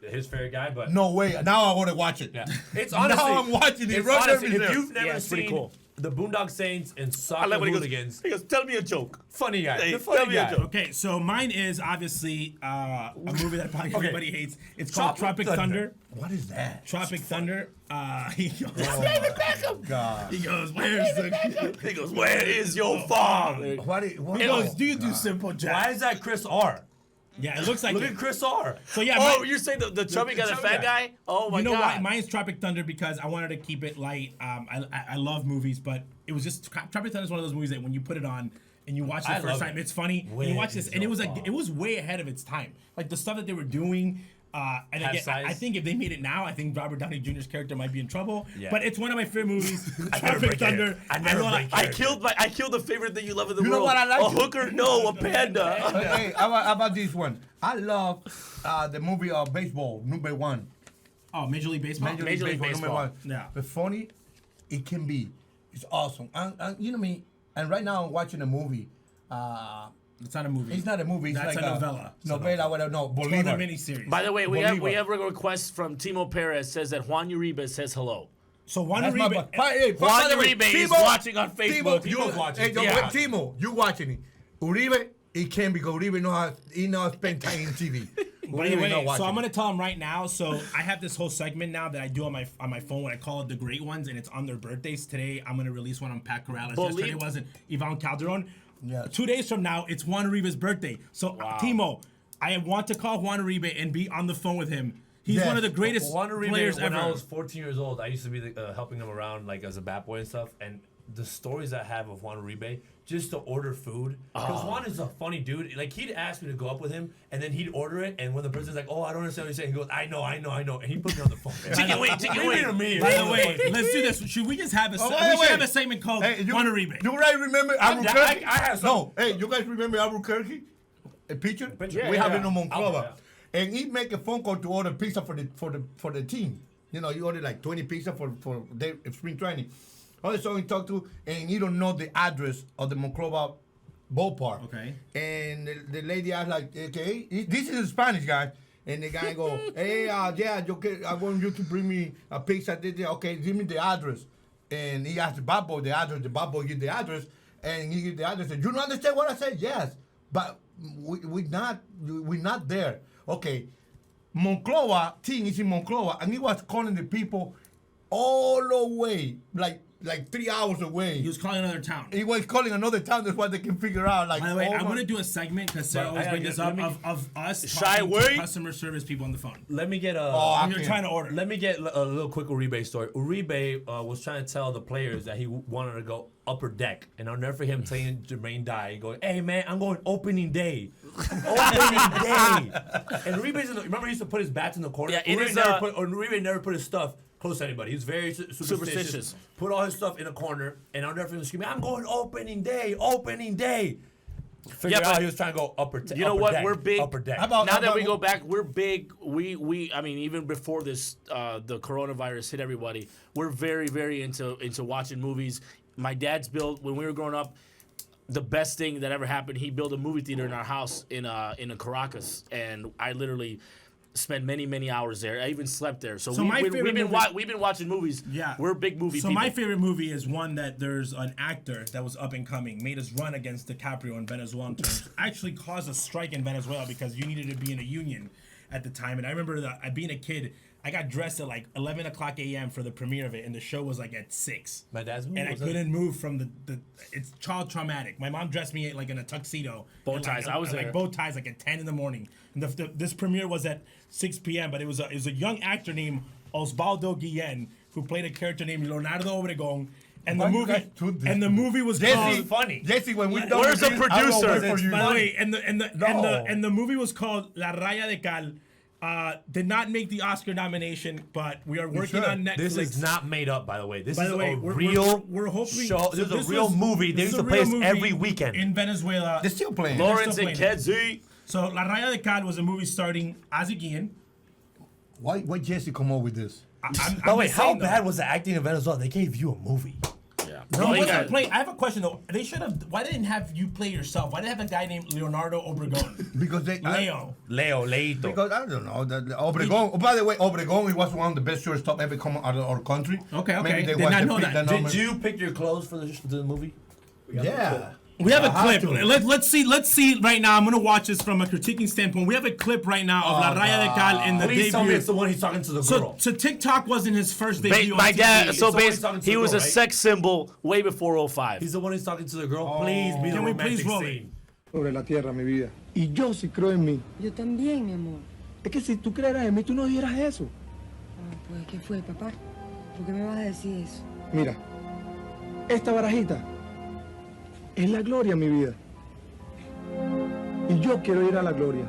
his favorite guy. But No way. Now I want to watch it. yeah, it's honestly. Now I'm watching it. It's Ron honestly, Jeremy's if there. you've never it's pretty seen cool. the Boondock Saints and I Soccer like when Hooligans, he goes, tell me a joke. funny guy. Hey, The tell funny me a guy. joke. Okay, so mine is obviously a movie that probably everybody hates. It's called Tropic Tropic Thunder. What is that? Tropic Thunder. He goes, God. he goes, where's the? He goes, where is your farm? What? He goes, do you do Simple Jack? Why is that Chris R? Yeah, it looks like Look it. at Chris R. So yeah, Oh, you're saying the chubby guy, the chubby fat guy. guy? Oh my you know god. why? Mine's Tropic Thunder because I wanted to keep it light. I love movies, but it was just Tropic Thunder is one of those movies that when you put it on and you watch it I the first love time, it. it's funny. And you watch this, and it was like it was way ahead of its time. Like the stuff that they were doing. And Half again, size. I think if they made it now, I think Robert Downey Jr.'s character might be in trouble. Yeah. But it's one of my favorite movies. never Tropic break Thunder. it. I never break I killed the favorite thing you love in the You world. know what I like? A hooker? No, a panda. Hey, how about this one? I love the movie Baseball, number one. Oh, Major League Baseball. Major League number Baseball. one. Yeah. But funny, it can be. It's awesome. And you know me. And right now I'm watching a movie. It's not a movie. It's not a movie. It's That's like a novella. Novela, whatever. No, It's one of Bolivar. the miniseries. By the way, we Bolivar. have a request from Timo Perez says that Juan Uribe says hello. So Juan That's my Uribe. boy. Hey, Juan by the way, Uribe is Timo- watching on Facebook. Timo, watching. Hey, Yeah. Timo, you watching it. Uribe, he can't because Uribe knows how to spend time in TV. By the Uribe way, not so watching I'm it. gonna tell him right now. So I have this whole segment now that I do on my phone when I call it the great ones, and it's on their birthdays. Today I'm gonna release one on Pat Corrales. Yesterday wasn't Ivan Calderon. Yes. 2 days from now, it's Juan Uribe's birthday. So Timo, I want to call Juan Uribe and be on the phone with him. He's Yes. one of the greatest Juan Uribe, players when ever. I was 14 years old, I used to be helping him around like as a bat boy and stuff. And the stories I have of Juan Uribe, just to order food, because Juan is a funny dude. Like he'd ask me to go up with him, and then he'd order it, and when the person's like, "Oh, I don't understand what you're saying," he goes, "I know," and he put me on the phone. Chicken wing. To me. By the way, let's do this. Should we just have Oh, we should have a segment called Juan Uribe? You guys remember Albuquerque? I have some. No, hey, you guys remember Albuquerque? A pitcher? Yeah, we have yeah. it in Monclova. Yeah. And he make a phone call to order pizza for the team. You know, you order like 20 pizza for their spring training. All so he talked to, and he don't know the address of the Monclova ballpark. Okay. And the lady asked like, okay, this is in Spanish, guy. And the guy go, hey, yeah, I want you to bring me a pizza. Okay, give me the address. And he asked the bad boy the address. The bad boy give the address, and he give the address. And you don't understand what I said? Yes, but we're not there. Okay, Monclova team is in Monclova, and he was calling the people all the way, like 3 hours away. He was calling another town. He was calling another town. That's why they can figure out. Like, By the way, oh I'm my- going to do a segment because Sarah always brings this up of us Shy talking Way? to customer service people on the phone. Let me get a. I When you're can't. trying to order. Let me get a little quick Uribe story. Uribe was trying to tell the players that he wanted to go upper deck, and I'll never forget him telling Jermaine Dye, going, "Hey man, I'm going opening day, opening day." And Uribe's remember he used to put his bats in the corner. Yeah, it is, Uribe never put his stuff close to anybody. He was very Superstitious. Put all his stuff in a corner, and I'll never forget him screaming, "I'm going opening day, opening day." Figure Yeah, but out he was trying to go upper deck. You know what? Deck, We're big. upper deck. How about- Now that we go back, we're big. I mean, even before this, the coronavirus hit everybody, we're very, very into watching movies. My dad's built when we were growing up. The best thing that ever happened, he built a movie theater in our house in Caracas, and I literally spent many hours there. I even slept there. So, my favorite movie- we've been watching movies. Yeah. We're big movie So people. my favorite movie is one that there's an actor that was up and coming, made us run against DiCaprio in Venezuelan terms. Actually caused a strike in Venezuela because you needed to be in a union at the time. And I remember that being a kid, I got dressed at like 11 o'clock a.m. for the premiere of it, and the show was like at 6. My dad's movie And I was that? couldn't move from the it's child traumatic. My mom dressed me like in a tuxedo. Bow and, ties, Like, I was like there. bow ties like at 10 in the morning. And this premiere was at 6 p.m., but it was a young actor named Osvaldo Guillén who played a character named Leonardo Obregón. And Why the you movie guys do this and the to me? movie was Jesse, called funny. Jesse, when we done Where's with the this, I will producer? wait for you. By the way, No. and the movie was called La Raya de Cal. Did not make the Oscar nomination, but we are working should. on Netflix. This is not made up, by the way. This By is the way, a we're real hoping show. so This is a this real was- movie. They this used is to a play real this movie every weekend. in Venezuela. They're still playing. Lawrence still and playing. Kedzi. So La Raya de Cal was a movie starring Ozzie Guillén. Why Jesse come up with this? By the way, how bad was the acting in Venezuela? They gave you a movie. Yeah. No, Well, it you wasn't got- play. I have a question though. They should have. Why didn't have you play yourself? Why did they have a guy named Leonardo Obregón? Because they Leo. Leito. Because I don't know. The Obregón. Oh, by the way, Obregón, he was one of the best shortstop ever come out of our country. Okay. Maybe they Did want not to know pick that. that Did number. Did you pick your clothes for the movie? Yeah. We have a I have clip. to. Let's see right now. I'm gonna watch this from a critiquing standpoint. We have a clip right now of La Raya de Cal in the Please tell me debut. it's the one he's talking to the So, girl. so TikTok wasn't his first debut. My on dad. TV. So Someone basically, talking to he the was girl, a right? sex symbol way before 05. He's the one who's talking to the girl. Please be the Can we romantic please roll it? scene. sobre la tierra, mi vida. Y yo sí creo en mí. Yo también, mi amor. Es que si tú creeras en mí, tú no dijeras eso. Ah, pues, ¿qué fue, papá? ¿Por qué me vas a decir eso? Mira, esta barajita es la gloria, mi vida. Y yo quiero ir a la gloria.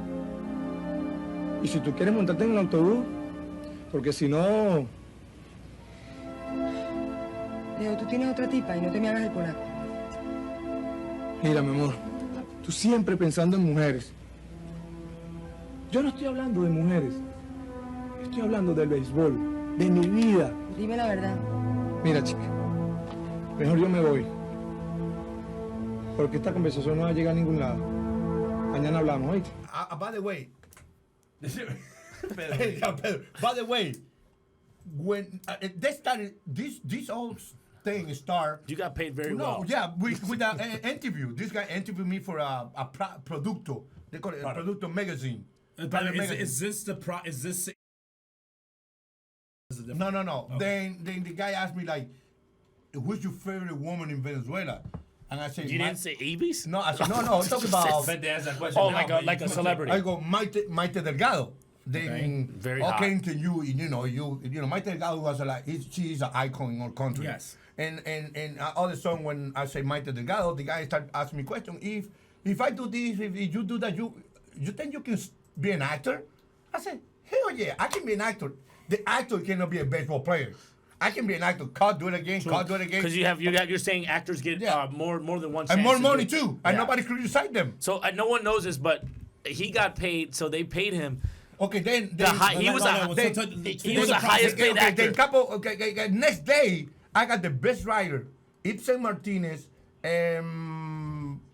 Y si tú quieres montarte en el autobús, porque si no, Leo, tú tienes otra tipa y no te me hagas el polaco. mira, mi amor, tú siempre pensando en mujeres. Yo no estoy hablando de mujeres. Estoy hablando del béisbol, de mi vida. Dime la verdad. Mira, chica, mejor yo me voy. Porque esta conversación no va a llegar a ningún lado. Mañana hablamos, ¿oíste? By the way, Pedro. hey, Pedro, by the way, when they started this whole thing start. You got paid very No, well. yeah, with an interview. This guy interviewed me for a producto. They call it a producto magazine. By the way, is this the pro? Is this? No. Okay. Then the guy asked me like, "Who's your favorite woman in Venezuela?" And I said, You didn't say Ibis? No, I said, no. I'm talking about. But they asked that question. Oh, now, but like you a put celebrity. I go Maite Delgado. Then Very all hot. came to you. You know, Maite Delgado was like she's an icon in our country. Yes. And all of a sudden when I say Maite Delgado, the guy started asking me question. If I do this, if you do that, you think you can be an actor? I said, hell yeah, I can be an actor. The actor cannot be a baseball player. I can be an actor. Do it again. Because you're saying actors get Yeah. more than one chance. And more to money do it. too. And Yeah. nobody criticized them. So no one knows this, but he got paid. So they paid him. Okay, then He was the highest paid actor. Then next day, I got the best writer, Ibsen Martinez,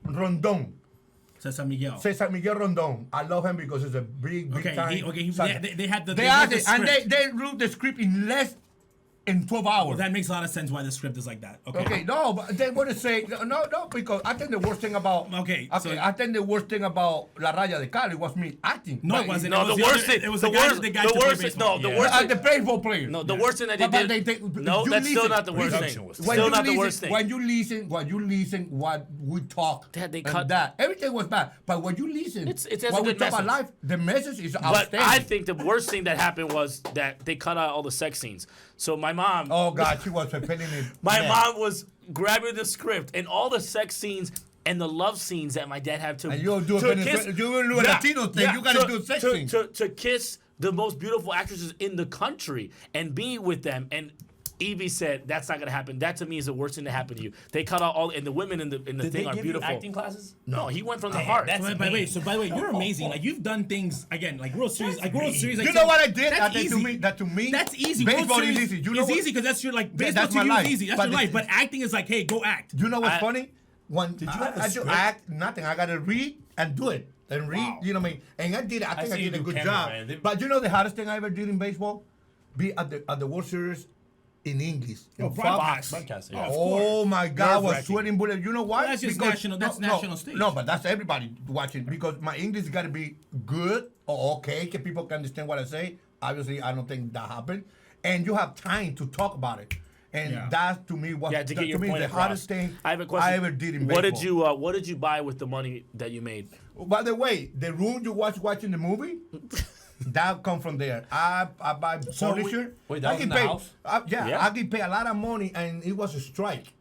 Rondon. Cesar Miguel. Cesar Miguel Rondon. I love him because he's a big time. They had the. They had asked the it, and script. they wrote the script in less in 12 hours. Well, that makes a lot of sense why the script is like that. Okay, no, but they want to say no, because I think the worst thing about so- I think the worst thing about La Raya de Cal was me acting. No, But it wasn't. No, It was the the worst other- thing. it was the the guy- worst. the guy The to play worst. baseball. No, the Yeah. worst. The baseball player. No, the worst thing that they But did. No, you that's still listen- not the worst Production thing. was When Still you not the listen- worst thing. When you listen, what we talk. They and cut- that. Everything was bad. But when you listen, It's as when a we good talk about message. life, the message is But outstanding. I think the worst thing that happened was that they cut out all the sex scenes. So my mom, Oh God, she was pretending it. my Yeah. mom was grabbing the script and all the sex scenes and the love scenes that my dad had to. And you'll do a to Venezuela- you will do a Latino thing. You gotta do sex scenes. to kiss the most beautiful actresses in the country and be with them. And Evie said that's not gonna happen. That to me is the worst thing to happen to you. They cut out all, and the women in the Did thing they are give beautiful. you acting classes? No, he went from the heart. that's- By the way, you're amazing. Like you've done things again, like World Series. Like World Series. You know what I did? That's That easy. to me, That's easy. Baseball World is Series easy. You know it's what? easy because that's your like baseball that's to my you life. is easy. That's But your life. But acting is like, hey, go act. You know what's I- funny? When Did you have a I do script? act, nothing. I gotta read and do it. And read, Wow. you know what I mean? And I did it. I think I see you did a do good camera, job. man. But you know the hardest thing I ever did in baseball? Be at the World Series in English. in Fox. Broadcasting. Oh my God, I was Nerve-wracking. sweating bullets. You know why? Well, that's just national- that's national stage. No, but that's everybody watching because my English got to be good or okay, so people can understand what I say. Obviously, I don't think that happened. And you have time to talk about it. And Yeah. that to me was Yeah, to get your me point the across. hardest thing I have a question. I ever did in baseball. What did you buy with the money that you made? By the way, the room you watching the movie, that come from there. I buy furniture. wait, that I was in get the paid, house? Yeah. I get paid a lot of money, and it was a strike.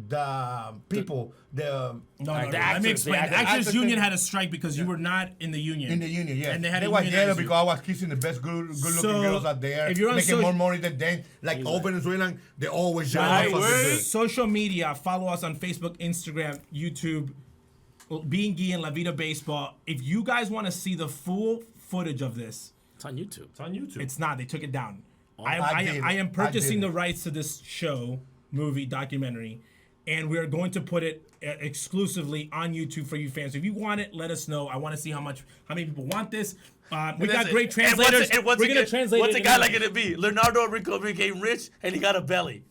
The people, No, Like the let me actors, explain. the The actors- Actors actors Union thing- had a strike because you were not in the union. in the union, yeah. And they had they to were yellow unionize you. because I was kissing the best good-looking So, girls out there, if you're on making social- more money than them. Like all Venezuelan, they always Right, jealous of word. this. Social media, follow us on Facebook, Instagram, YouTube, Being Guillén, La Vida Baseball. If you guys want to see the full footage of this, It's on YouTube. It's on YouTube. it's not. They took it down. I did it. I am I purchasing did the it. rights to this show, movie, documentary, and we are going to put it exclusively on YouTube for you fans. If you want it, let us know. I want to see how many people want this. We got great translators. We're gonna translate What's it a in guy English. like gonna be? Leonardo Rico became rich and he got a belly.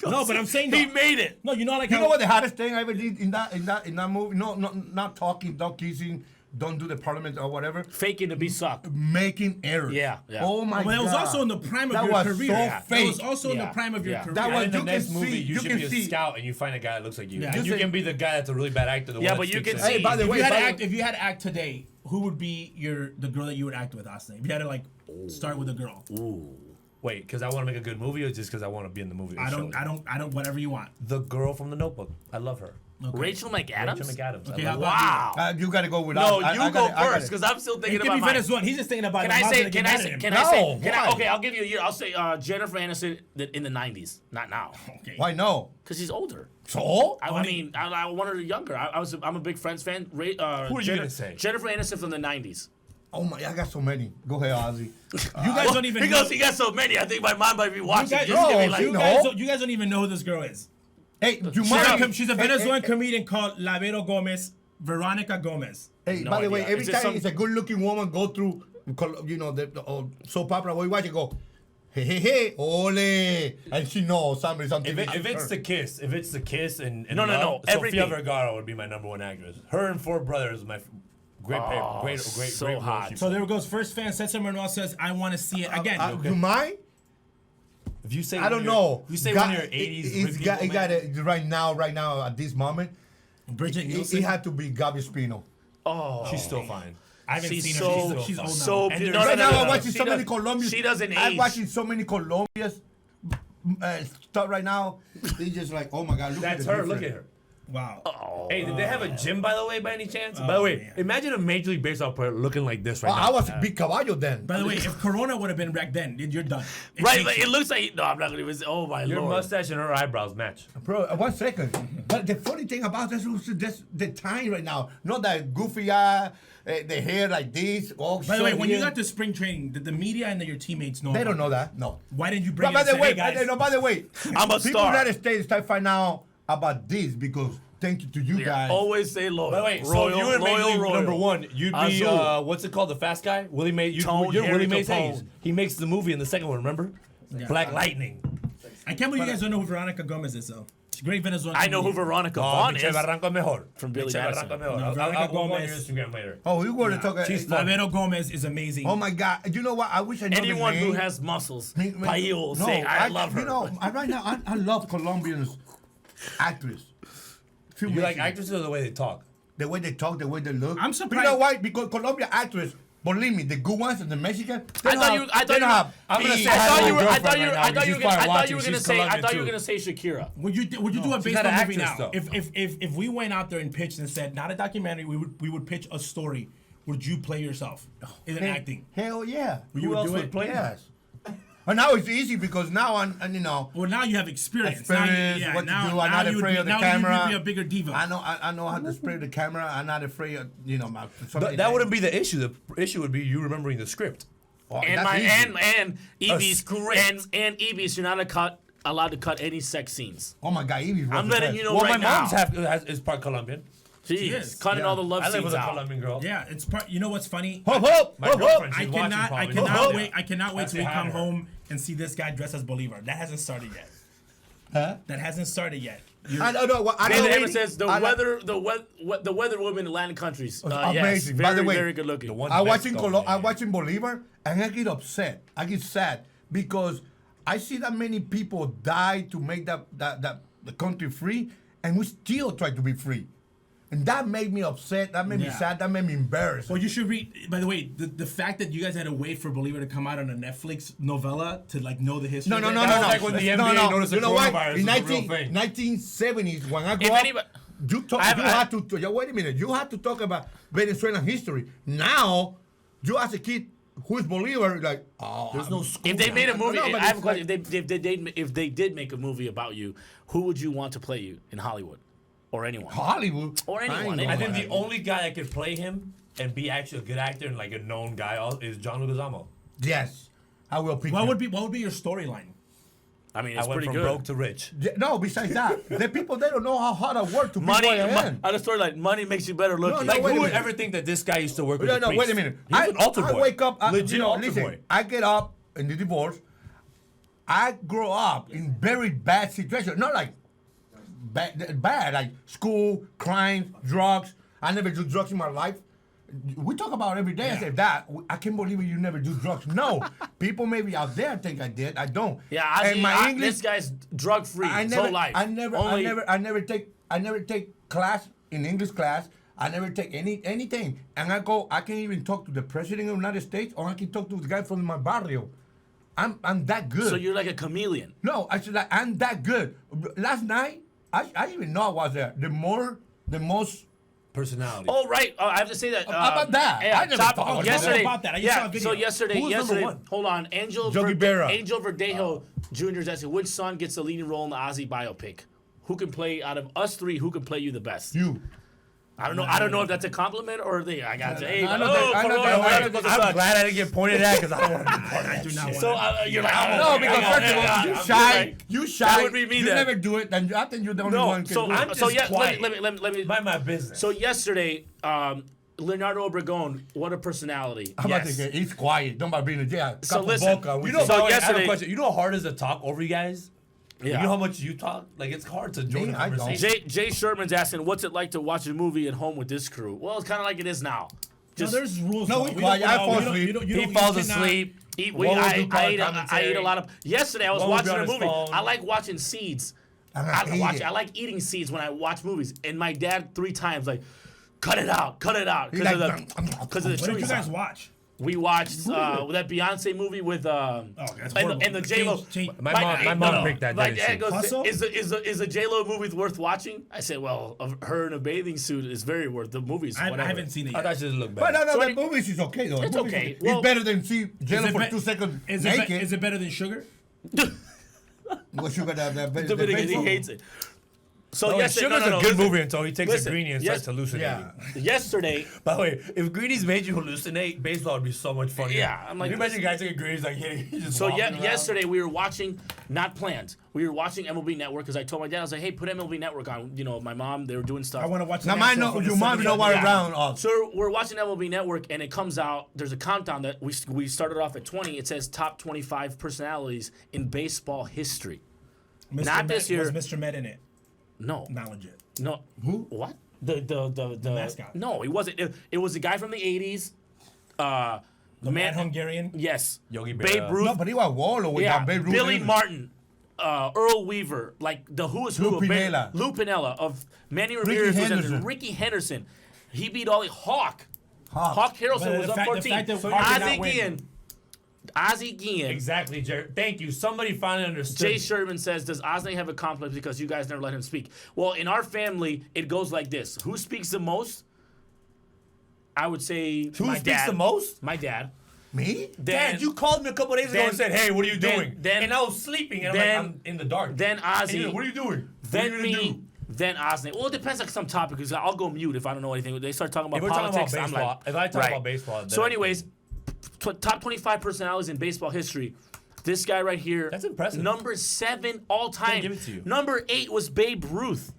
No, but I'm saying he though- made it. No, you know like You how know what the hardest thing I ever did in that movie? No, not talking, not kissing, don't do the parliament or whatever. Faking to be sucked. Making errors. Yeah, yeah. Oh my Well, that God. was also in the prime of That your was career. so That fake. was also in the Yeah, prime of your yeah. career. That was- in the you next can movie, see- you you should can be a see- scout and you find a guy that looks like you. Yeah, you you can say- be the guy that's a really bad actor. The Yeah, one but that you sticks can in. see- Hey, by the If way, you had by to the- act, if you had to act today, who would be the girl that you would act with, Austin? If you had to like start with a girl, Wait, because I want to make a good movie, or just because I want to be in the movie? or I show? don't. Whatever you want. The girl from The Notebook. I love her. Okay. Rachel McAdams. Rachel McAdams. Okay, I how love about Wow. You gotta go with No, I you go got it. first because I'm still It thinking could about be mine. Venezuelan. He's just thinking about. Can the I mafia say? that Can get I mad at say? him. Can I say? No, Can I? why? Okay, I'll give you a year. I'll say Jennifer Aniston in the '90s, not now, Okay. Why no? because she's older. So? I mean, I wanted her younger. I'm a big Friends fan. Who are you gonna say? Jennifer Aniston from the '90s. Oh my, I got so many. Go ahead, Ozzy. You guys don't even. He know, goes. He got so many. I think my mom might be watching. guys- just to be no, like, you know. you guys don't even know who this girl is. Hey, you She's might. a Venezuelan comedian called Lavero Gomez. Veronica Gomez. Hey, No by the way, idea. every Is it time some- it's a good-looking woman go through, the soap opera, we watch it go, hey, ole, and she knows something. If it's the kiss, and No, Love, everything. Sofia Vergara would be my number 1 actress. Her and Four Brothers, my great, great, so great hot. relationship. So there goes first fan. Cesar Manuel says, "I want to see it again." You mind? If you say I don't know. You say one of your 80s. It's ripped got people, man. it right now at this moment. Bridget It Nielsen. had to be Gabi Spino. Oh, She's still fine. I haven't she's seen so her. She's old now. so And beautiful. there's- Right now, no, I'm watching she so many does- Colombians. She doesn't I'm age. watching so many Colombians stuff right now. It's just like, oh my God, look at That's the her. Look difference. at her. Wow. Hey, did they have a gym, by the way, by any chance? By the way, man. imagine a Major League Baseball player looking like this right Oh, now. I was a big caballo then. By the way, if Corona would have been back then, you're done. Right, takes like, you. it looks like no. I'm not gonna even. Oh my Your lord. mustache and her eyebrows match. Bro, 1 second. But the funny thing about this is that's the time right now. Not that goofy eye, the hair like this. All By the way, short when you here. got to spring training, did the media and your teammates know? They about don't know it? that. No. Why didn't you bring But it and say, hey guys? by the way, I'm a people star. in the United States start finding out about this because thank you to you Yeah, guys. always say loyal. By the way, so royal, if you were Major League royal. number 1, you'd be Azul. what's it called? The fast guy, Willie May. Tone, You're Harry Willie Mays Capone. Hayes. He makes the movie in the second one. Remember? Black Lightning. I can't believe you guys don't know who Veronica Gomez is, though. She's a great Venezuelan. I know who comedian. Veronica Oh, Vaughn Michelle is. Barranco mejor. From Billy Michelle Madison. Barranco mejor. No, I'll Veronica go on your Gomez. Instagram later. Oh, we were to talk. She's fun. Lavero Gomez is amazing. Oh my God! You know what? I wish I knew Anyone the who name. has muscles, Me- Pail will no, say, I love her. You know, right now I love Colombians actors. You like Filmmaking. actresses or the way they talk? The way they talk, the way they look. I'm surprised- You know why? Because Colombian actors, believe me, the good ones and the Mexican, they I don't thought have- you. I they thought don't you. have I'm gonna beef. say hi I to thought your you were. I girlfriend thought you were. right now, I thought because you were she's gonna. I probably thought you were watching. gonna She's say. I Colombian thought you were too. gonna say Shakira. Would you do a she's not baseball an movie now? actress, though. If we went out there and pitched and said not a documentary, we would pitch a story. Would you play yourself in an acting? Hell yeah. You would do it? Yes. And now it's easy because now I'm you know. Well, now you have experience. Experience, now, what now, to do. I'm now not you would afraid be, of the now camera. you would be a bigger diva. I know how to spray the camera. I'm not afraid of That wouldn't be the issue. The issue would be you remembering the script. And my and Evie's script. and Evie's, you're not allowed to cut any sex scenes. Oh my God, Evie. I'm letting you know Well, right my mom's now. is part Colombian. Jeez, is, cutting yeah. all the love I live scenes with a out. Colombian girl. Yeah, it's part. You know what's funny? Hop, hop, My hop, girlfriend, hop. I she's watching cannot probably. wait. I cannot wait That's till we the come hammer. home and see this guy dressed as Bolivar. That hasn't started yet. Huh? That hasn't started yet. I don't know. I David know Hamer says the I know- weather women in Latin countries. Amazing. Yes, By the very, way, very good looking. the one- I watching Mexico, I man. watching Bolivar and I get upset. I get sad because I see that many people die to make that the country free, and we still try to be free, and that made me upset. That made me Yeah. sad. That made me embarrassed. Well, you should read. By the way, the fact that you guys had to wait for Bolivar to come out on a Netflix novella to like know the history. No, of no, it, no, that no, was no. like when the no, NBA no. noticed the You know what? coronavirus In was a real thing. 1970s, when I grew If up, anybody- you had to. Yeah, wait a minute. You had to talk about Venezuelan history. Now, you as a kid, who is Bolivar? Like, oh, There's no school. If they made a movie, No, but I have a it's question. like- If they did make a movie about you, who would you want to play you in Hollywood, or anyone? Hollywood Or anyone, ain't I going think the to- only guy that could play him and be actually a good actor and like a known guy is John Leguizamo. Yes, I will pick. What him. would be your storyline? I mean, I it's went pretty from good. broke to rich. Yeah, no, besides that, the people they don't know how hard I work to be Money, where I am. on a story like money makes you better looking. No, Like, wait a who would minute. ever think that this guy used to work with No, the no, priest? wait a minute. He was an altar boy. I wake up. Legit altar listen, boy. I get up in the divorce. I grow up in very bad situations. Not like bad, like school, crime, drugs. I never do drugs in my life. We talk about it every day. I say that. I can't believe you never do drugs. No, people maybe out there think I did. I don't. Yeah, and my English. this guy's drug free I his never, whole life. I never take class in English class. I never take anything. And I can even talk to the president of the United States, or I can talk to the guy from my barrio. I'm that good. So you're like a chameleon. No, I said like, I'm that good. Last night, I even know I was there. The most. Personality. Oh right, I have to say that. How about that? Yeah, I never thought about yesterday. about that. I just saw a video. So yesterday, Who was number one? hold on, Angel Yogi Berra. Angel Verdejo Jr. is asking which son gets the leading role in the Ozzie biopic. Who can play out of us three? Who can play you the best? You. I don't know. I don't know if that's a compliment or I got you. Hey, I know that- I'm glad I didn't get pointed at because I don't want to be part of I that do shit. not want. So you're like, No, because first of all, you shy. You shy. That would be me You then. never do it. And I think you're the only no. one can So do it. so just yeah. quiet. Let me. Mind my business. So yesterday, Leonardo Obregón, what a personality. I'm about to get, he's quiet. Don't about being a jail. So listen, You know, So by the way, I have a yesterday- question. You know how hard it is to talk over you guys? Yeah. You know how much you talk? Like, it's hard to join Me, the I don't. conversation. Jay Sherman's asking, what's it like to watch a movie at home with this crew? Well, it's kind of like it is now. No, there's rules. No, though. we don't- quiet. I no, fall we don't- asleep. you don't- He you falls cannot- asleep. I One will do color eat a commentary. lot of. Yesterday, I was One will be watching on a his movie. phone. I like watching seeds. I hate it. I like eating seeds when I watch movies. And my dad 3 times like, cut it out, because He's of the like, because of the What did chewing you guys sound. watch? We watched that Beyonce movie with that's and the J Lo. My mom picked that. My didn't dad she? goes, Hustle? is the J Lo movie worth watching? I said, well, her in a bathing suit is very worth the movies. I Whatever. haven't seen it I yet. thought she just looked But better. no, So the any- movies is okay though. It's The movies okay. is- Well- it's better than see Is Jello it for be- 2 seconds Is naked. it better than sugar? What sugar that Dominican, he hates it. So No, yesterday, Sugar's a good listen. movie until he takes Listen, a greenie and yes- starts hallucinating. Yeah. Yesterday, By the way, if greenies made you hallucinate, baseball would be so much funnier. Yeah, I'm like- Can you imagine guys taking greenies like, hey, he's just so walking around? yesterday we were watching, not planned. We were watching MLB Network because I told my dad, I was like, hey, put MLB Network on. You know, my mom, they were doing stuff. I want to watch. Now the mine Nationals know from your the mom know 70s. what Yeah. around us. So we're watching MLB Network, and it comes out. There's a countdown that we started off at 20. It says top 25 personalities in baseball history. Mr. Not this year. Was Mr. Met in it? No, Not legit. no. Who? What? The mascot. No, it wasn't. It was a guy from the 80s. The Mad Hungarian. Yes. Yogi Babe Berra. Ruth. No, but he was Wall with Yeah, that Babe Ruth. Billy in it. Martin, Earl Weaver, like the who is who Lou of Piniella. Lou Pinella of Manny Ramirez, was in Henderson. it. Ricky Henderson. He beat all the Hawk Hawk. Harrelson But was the up fact- the 14. fact that Hawk did not win. Ozzie Guillén. Exactly, Jared. Thank you. Somebody finally understood. Jay Sherman says, does Ozzie have a complex because you guys never let him speak? Well, in our family, it goes like this. Who speaks the most? I would say Who my speaks dad. the most? My dad. Me? Then, Dad, you called me a couple days ago then- and said, hey, what are you then- doing? then- and I was sleeping, and then- I'm like, I'm in the dark. then And Ozzie. you're like, what are you doing? Then what are you gonna me. do? Then Ozzie. Well, it depends on some topic because I'll go mute if I don't know anything. They start talking about If we're talking politics. about I'm baseball, like, if I talk right. about baseball, then So, I- anyways, top 25 personalities in baseball history. This guy right here. That's impressive. Number 7 all time. give it to you. Number 8 was Babe Ruth.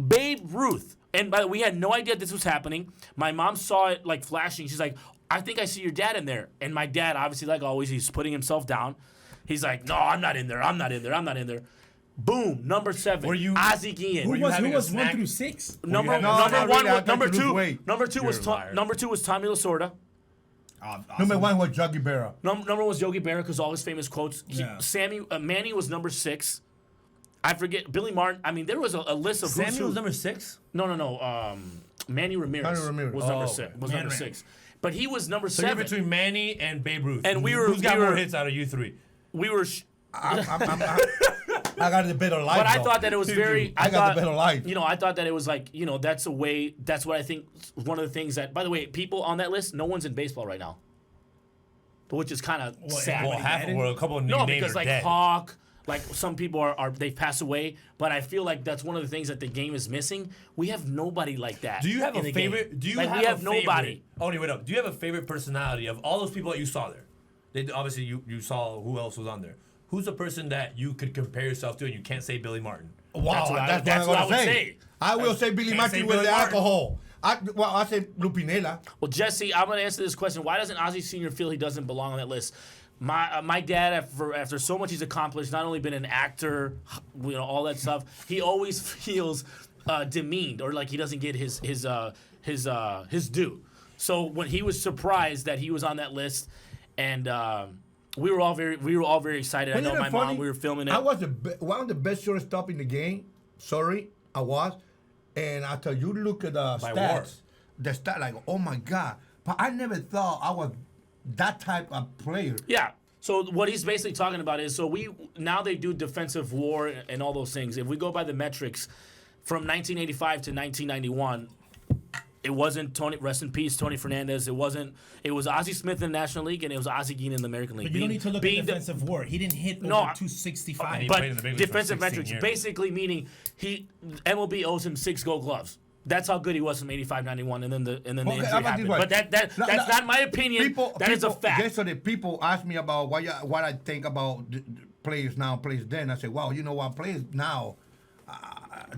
Babe Ruth. And by the way, we had no idea this was happening. My mom saw it like flashing. She's like, I think I see your dad in there. And my dad, obviously, like always, he's putting himself down. He's like, no, I'm not in there. I'm not in there. I'm not in there. Boom. Number 7. Were you- Ozzie Guillén. Who you was having a 1 snack? through 6? Number having- No, number not one really. I was thought number you lose two. weight. Number 2 was You're a liar. number 2 was Tommy Lasorda. Number 1 was Yogi Berra. Number 1 was Yogi Berra because all his famous quotes. Yeah. Manny was number 6. I forget Billy Martin. I mean, there was a list of who's Sammy who. was number 6? No. Manny Ramirez, Manny Ramirez. was number Oh, 6. okay. Was number Man 6. But he was number So you're 7. between Manny and Babe Ruth. And we were- Who's got we more were- hits out of you three? We were. I got the better life. But I though. thought that it was very. I got the better life. You know, I thought that it was like, you know, that's a way. That's what I think. One of the things that, by the way, people on that list, no one's in baseball right now, which is kind of sad. Well, half of Madden? well, a couple of No, names because are like dead. Hawk, like some people are they've passed away. But I feel like that's one of the things that the game is missing. We have nobody like that. Do you have in a the favorite? game. Do you like, have we have a favorite, nobody. Oh, wait up. Do you have a favorite personality of all those people that you saw there? They obviously you saw who else was on there. Who's the person that you could compare yourself to and you can't say Billy Martin? Wow, That's that's what what I I'm would gonna say. say. I will say Billy Can't Martin say with Billy the Martin. alcohol. I say Lupinella. Well, Jesse, I'm going to answer this question. Why doesn't Ozzie Sr. feel he doesn't belong on that list? My dad, after so much he's accomplished, not only been an actor, you know, all that stuff, he always feels demeaned or like he doesn't get his due. So when he was surprised that he was on that list, and we were all very excited. I know my mom. We were filming it. I was one of the best shortstop in the game. Sorry, I was. And after you look at the By stats, WAR. the stat like, oh my God. But I never thought I was that type of player. Yeah. So what he's basically talking about is now they do defensive WAR and all those things. If we go by the metrics from 1985 to 1991, it wasn't Tony. Rest in peace, Tony Fernandez. It was Ozzie Smith in the National League and it was Ozzie Guillén in the American League. But you don't need to look being at defensive WAR. He didn't hit over No, 265. He but played in the big leagues for defensive 16 metrics years. basically meaning MLB owes him 6 Gold Gloves. That's how good he was from 85, 91, and then the injury how about happened. this one? But that's not my opinion. That is a fact. Yesterday, people asked me about what I think about the players now, players then. I said, wow, you know what, players now,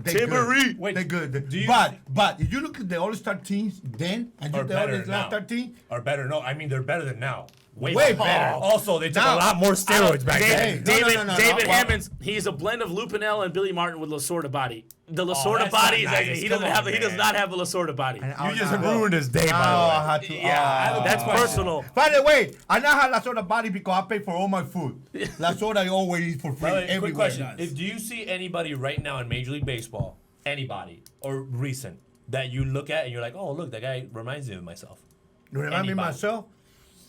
they're good. Wait, they're good. do you- But if you look at the All-Star teams then, and Are you the better All-Star now. team, Are better. No, I mean, they're better than now. Way better. better. Also, they took Now- a lot more steroids back then. David No. Hammonds, he's a blend of Lupinell and Billy Martin with Lasorda body. The Lasorda that's body not is nice. he Come doesn't have on, he does man. not have a Lasorda body. You just ruined his day, by the way. Yeah, that's personal. By the way, I now have Lasorda body because I pay for all my food. Lasorda I always eat for free By the way, quick everywhere. question. Do you see anybody right now in Major League Baseball, anybody, or recent, that you look at and you're like, oh, look, that guy reminds me of myself? You remind me of Anybody. myself?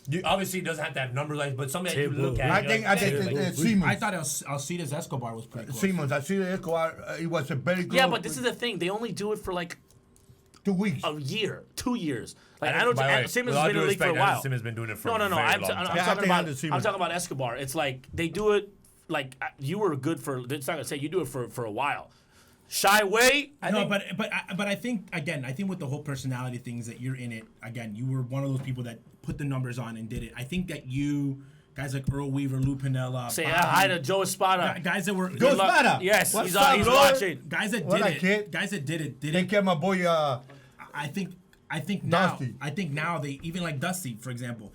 You obviously doesn't have to have numbers like, but something that you look at. I and you're think like, man, Siemens. I thought Alcides Escobar was pretty close. Siemens. I see the Escobar. It was a very good. Yeah, but this is the thing. They only do it for like 2 weeks. a year, 2 years. Like I By don't. the way, Simmons with all has been in due the league for a respect, while. Simmons been doing it for No. a very I'm long time. talking Yeah, I about. think I'm Simmons. talking about Escobar. It's like they do it. Like you were good for. It's not gonna say you do it for a while. Shy Way. But I think again, with the whole personality things that you're in it. Again, you were one of those people that put the numbers on and did it. I think that you guys like Earl Weaver, Lou Pinella, Say hi to Joe Espada. guys that were Joe Espada. Yes, What's he's up, he's Lord? watching. guys that What did a it. kid. Guys that did it. Take care of my boy. I think now. Dusty. I think now they even like Dusty, for example.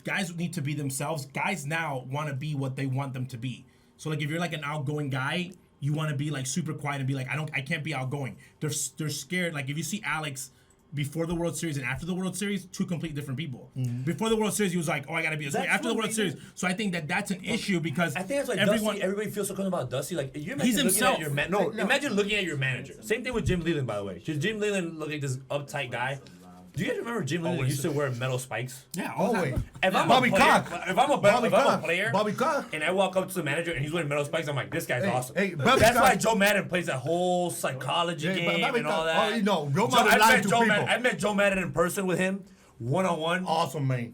Guys need to be themselves. Guys now want to be what they want them to be. So like if you're like an outgoing guy, you want to be like super quiet and be like I can't be outgoing. They're scared. Like if you see Alex before the World Series and after the World Series, two completely different people. Before the World Series, he was like, "Oh, I gotta be this way." That's After the what World we Series, do. so I think that that's an issue because I think that's like everyone. Dusty. Everybody feels so comfortable about Dusty. Like you He's imagine looking himself. at your no, imagine looking at your manager. Same thing with Jim Leland, by the way. Does Jim Leland look like this uptight guy? Do you guys remember Jim Leland used to wear metal spikes? Yeah, all the Always. time. If I'm Bobby a player, Cox. if I'm a player, Bobby Cox. and I walk up to the manager and he's wearing metal spikes, I'm like, this guy's awesome. hey, Bobby That's why Cox. Joe Madden plays that whole psychology Yeah, game Bobby and all Cox. that. Oh, you know, Joe Joe- Madden I lied met to Joe people. Madden. I met Joe Madden in person with him, one-on-one. Awesome, man.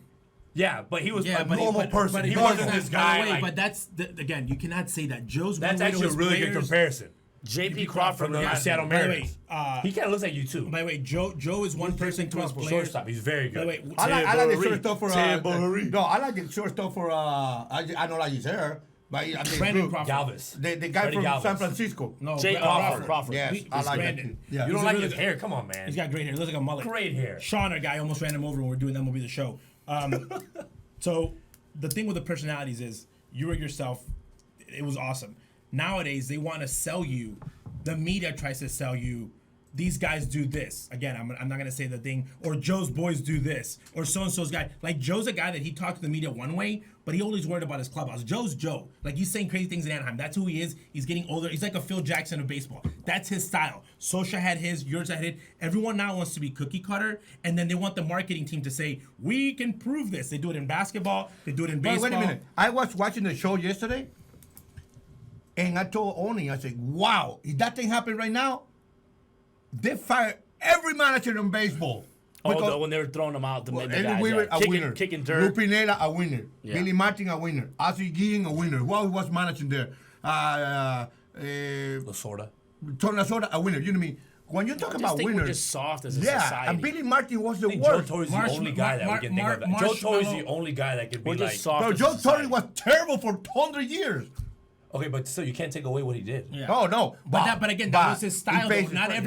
Yeah, but he was Yeah, a but normal person. He wasn't this guy. By the way, like- but that's again, you cannot say that. Joe's that's one way to actually a his really good players- comparison. J.P. Crawford From the yeah. Seattle By the Mariners. way, He kind of looks like you too. By the way, Joe is one person to his For players. shortstop, he's very By the good. way, I like the Tiberi. shortstop for. Tiberi. No, I like the shortstop for. I don't like his hair, but I think Brandon it's good. Crawford. Galvis. The guy Freddie from Galvis. San Francisco. No, Jay Crawford. Yes, It's I like Brandon. that. Yeah. You don't He's like a his really- hair? Come on, man. He's got great hair. He looks like a mullet. Great hair. Sean, our guy, almost ran him over when we were doing MLB The Show. So the thing with the personalities is you were yourself. It was awesome. Nowadays, they want to sell you. The media tries to sell you. These guys do this. Again, I'm not going to say the thing. Or Joe's boys do this. Or so-and-so's guy. Like, Joe's a guy that he talks to the media one way, but he always worried about his clubhouse. Joe's Joe. Like, he's saying crazy things in Anaheim. That's who he is. He's getting older. He's like a Phil Jackson of baseball. That's his style. Sosha had his. Yours had his. Everyone now wants to be cookie cutter, and then they want the marketing team to say, we can prove this. They do it in basketball. They do it in baseball. Wait a minute. I was watching the show yesterday, and I told Oni, I said, wow, if that thing happened right now, they fire every manager in baseball. Oh, when they were throwing them out, the Eddie guys, Weaver, a winner. kicking dirt. Lupinella, a winner. Yeah. Billy Martin, a winner. Ozzie Guillén, a winner. Who else was managing there? Lasorda. Tony Lasorda, a winner. You know what I mean? When you talk I just about think we're winners, just soft as a yeah, society. and Billy Martin was the I think Joe worst. Torre's the Marsh- only guy that we can think of. Joe Marshmallow- Torre's the only guy that could be We're like. just soft. Bro, as a Joe Torre society. was terrible for 100 years. Okay, but still, you can't take away what he did. Yeah. Oh no, But again, that was his style. He Though. pays Not his-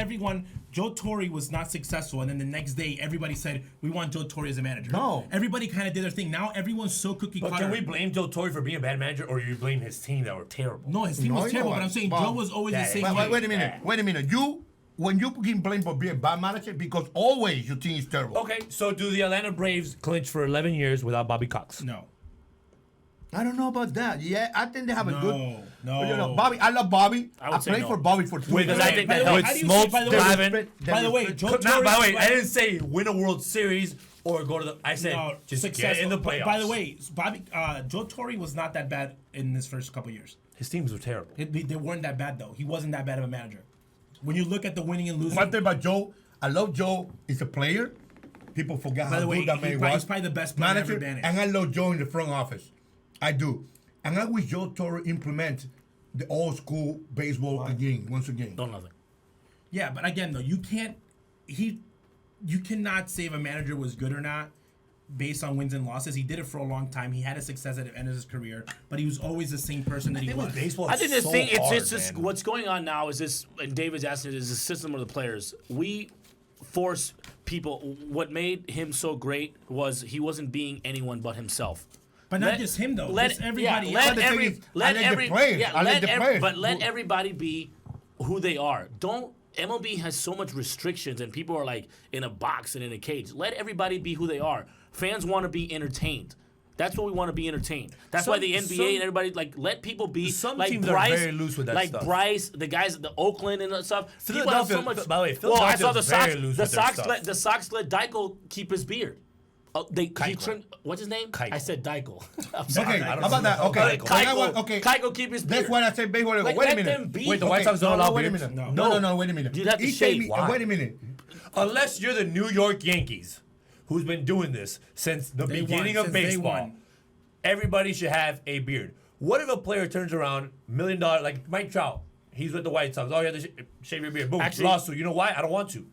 everyone. Joe Torre was not successful, and then the next day, everybody said we want Joe Torre as a manager. No. everybody kind of did their thing. Now everyone's so cookie But cutter. can we blame Joe Torre for being a bad manager, or you blame his team that were terrible? No, his team No, was you terrible. know But I'm what? saying Bob, Joe was always the yeah, same. Wait, way. wait a minute. Wait a minute. When you getting blamed for being a bad manager, because always your team is terrible. Okay, so do the Atlanta Braves clinch for 11 years without Bobby Cox? No, I don't know about that. Yeah, I think they have a good. no. You know, Bobby. I love Bobby. I would I say played no. for Bobby for 2 With- years. I think By that the way, helps. how do you Smokes, say- by the way- Glavine. By the way, Joe Now, Torre. by the way, I didn't say win a World Series or go to the. I said No, just success get in the playoffs. By the way, Joe Torre was not that bad in his first couple years. his teams were terrible. They weren't that bad though. He wasn't that bad of a manager. When you look at the winning and losing, One thing about Joe, I love Joe. He's a player. People forget By how the way, good that man he's was. probably the best player manager, ever managed. and I love Joe in the front office. I do, and I wish Joe Torre implement the old school baseball again, once again. Don't nothing. Yeah, but again, though, you cannot say if a manager was good or not based on wins and losses. He did it for a long time. He had a success at the end of his career, but he was always the same person that he was. Baseball, I think the so thing hard, it's just man. what's going on now is this, and David's asking is the system of the players. We force people. What made him so great was he wasn't being anyone but himself. But not just him though. Just everybody. Let But the thing is, let I let the every players. yeah, I let the players. but let everybody be who they are. Don't MLB has so much restrictions and people are like in a box and in a cage. Let everybody be who they are. Fans want to be entertained. That's what we want to be entertained. That's why the NBA and everybody let people be some like teams are Bryce, very loose with that like stuff. Bryce, the guys at the Oakland and stuff. People have so much. By the way, Well, I saw Philadelphia's the very Sox. loose The with their Sox stuff. let the Sox let Deichel keep his beard. He Keuchel. trimmed. What's his name? Keuchel. I said Deichel. I'm sorry. Okay, I how don't about that? know. Okay, Keuchel, okay. Keuchel keep his beard. That's why I say baseball. Like, Wait a let minute. them be. Wait, the White Sox don't allow wait a beards? minute. No. No, wait a minute. You'd have to He shave. gave me- Why? Wait a minute. Unless you're the New York Yankees, who's been doing this since the Day beginning one, of since day baseball, one. everybody should have a beard. What if a player turns around, $1 million, like Mike Trout, he's with the White Sox. Oh, you have to shave your beard. Boom, Actually- lawsuit. You know why? I don't want to.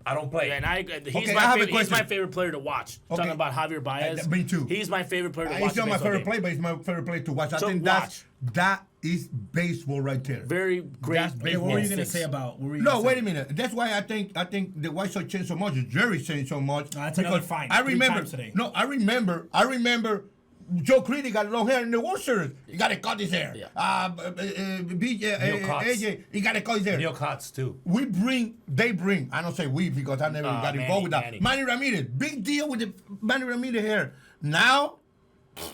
I don't play. Yeah, and he's Okay, I have a he's question. my favorite player to watch. Okay. Talking about Javier Baez. Me too. He's my favorite player to watch. It's not in my baseball favorite game. play, but it's my favorite play to watch. I To think watch. that is baseball right there. Very great. That's Okay, baseball. what were you gonna instincts. say about? What were you No, gonna wait say? a minute. That's why I think the White Sox changed so much. Jerry changed so much. No, that's another because fine. I 3 remember. times today. No, I remember. Joe Creedy got long hair in the World Series. He got to cut his hair. Yeah. BJ, Cox. AJ, he got to cut his hair. Neil Kotz, too. They bring. I don't say we because I never got involved with that. Manny Ramirez, big deal with the Manny Ramirez hair. Now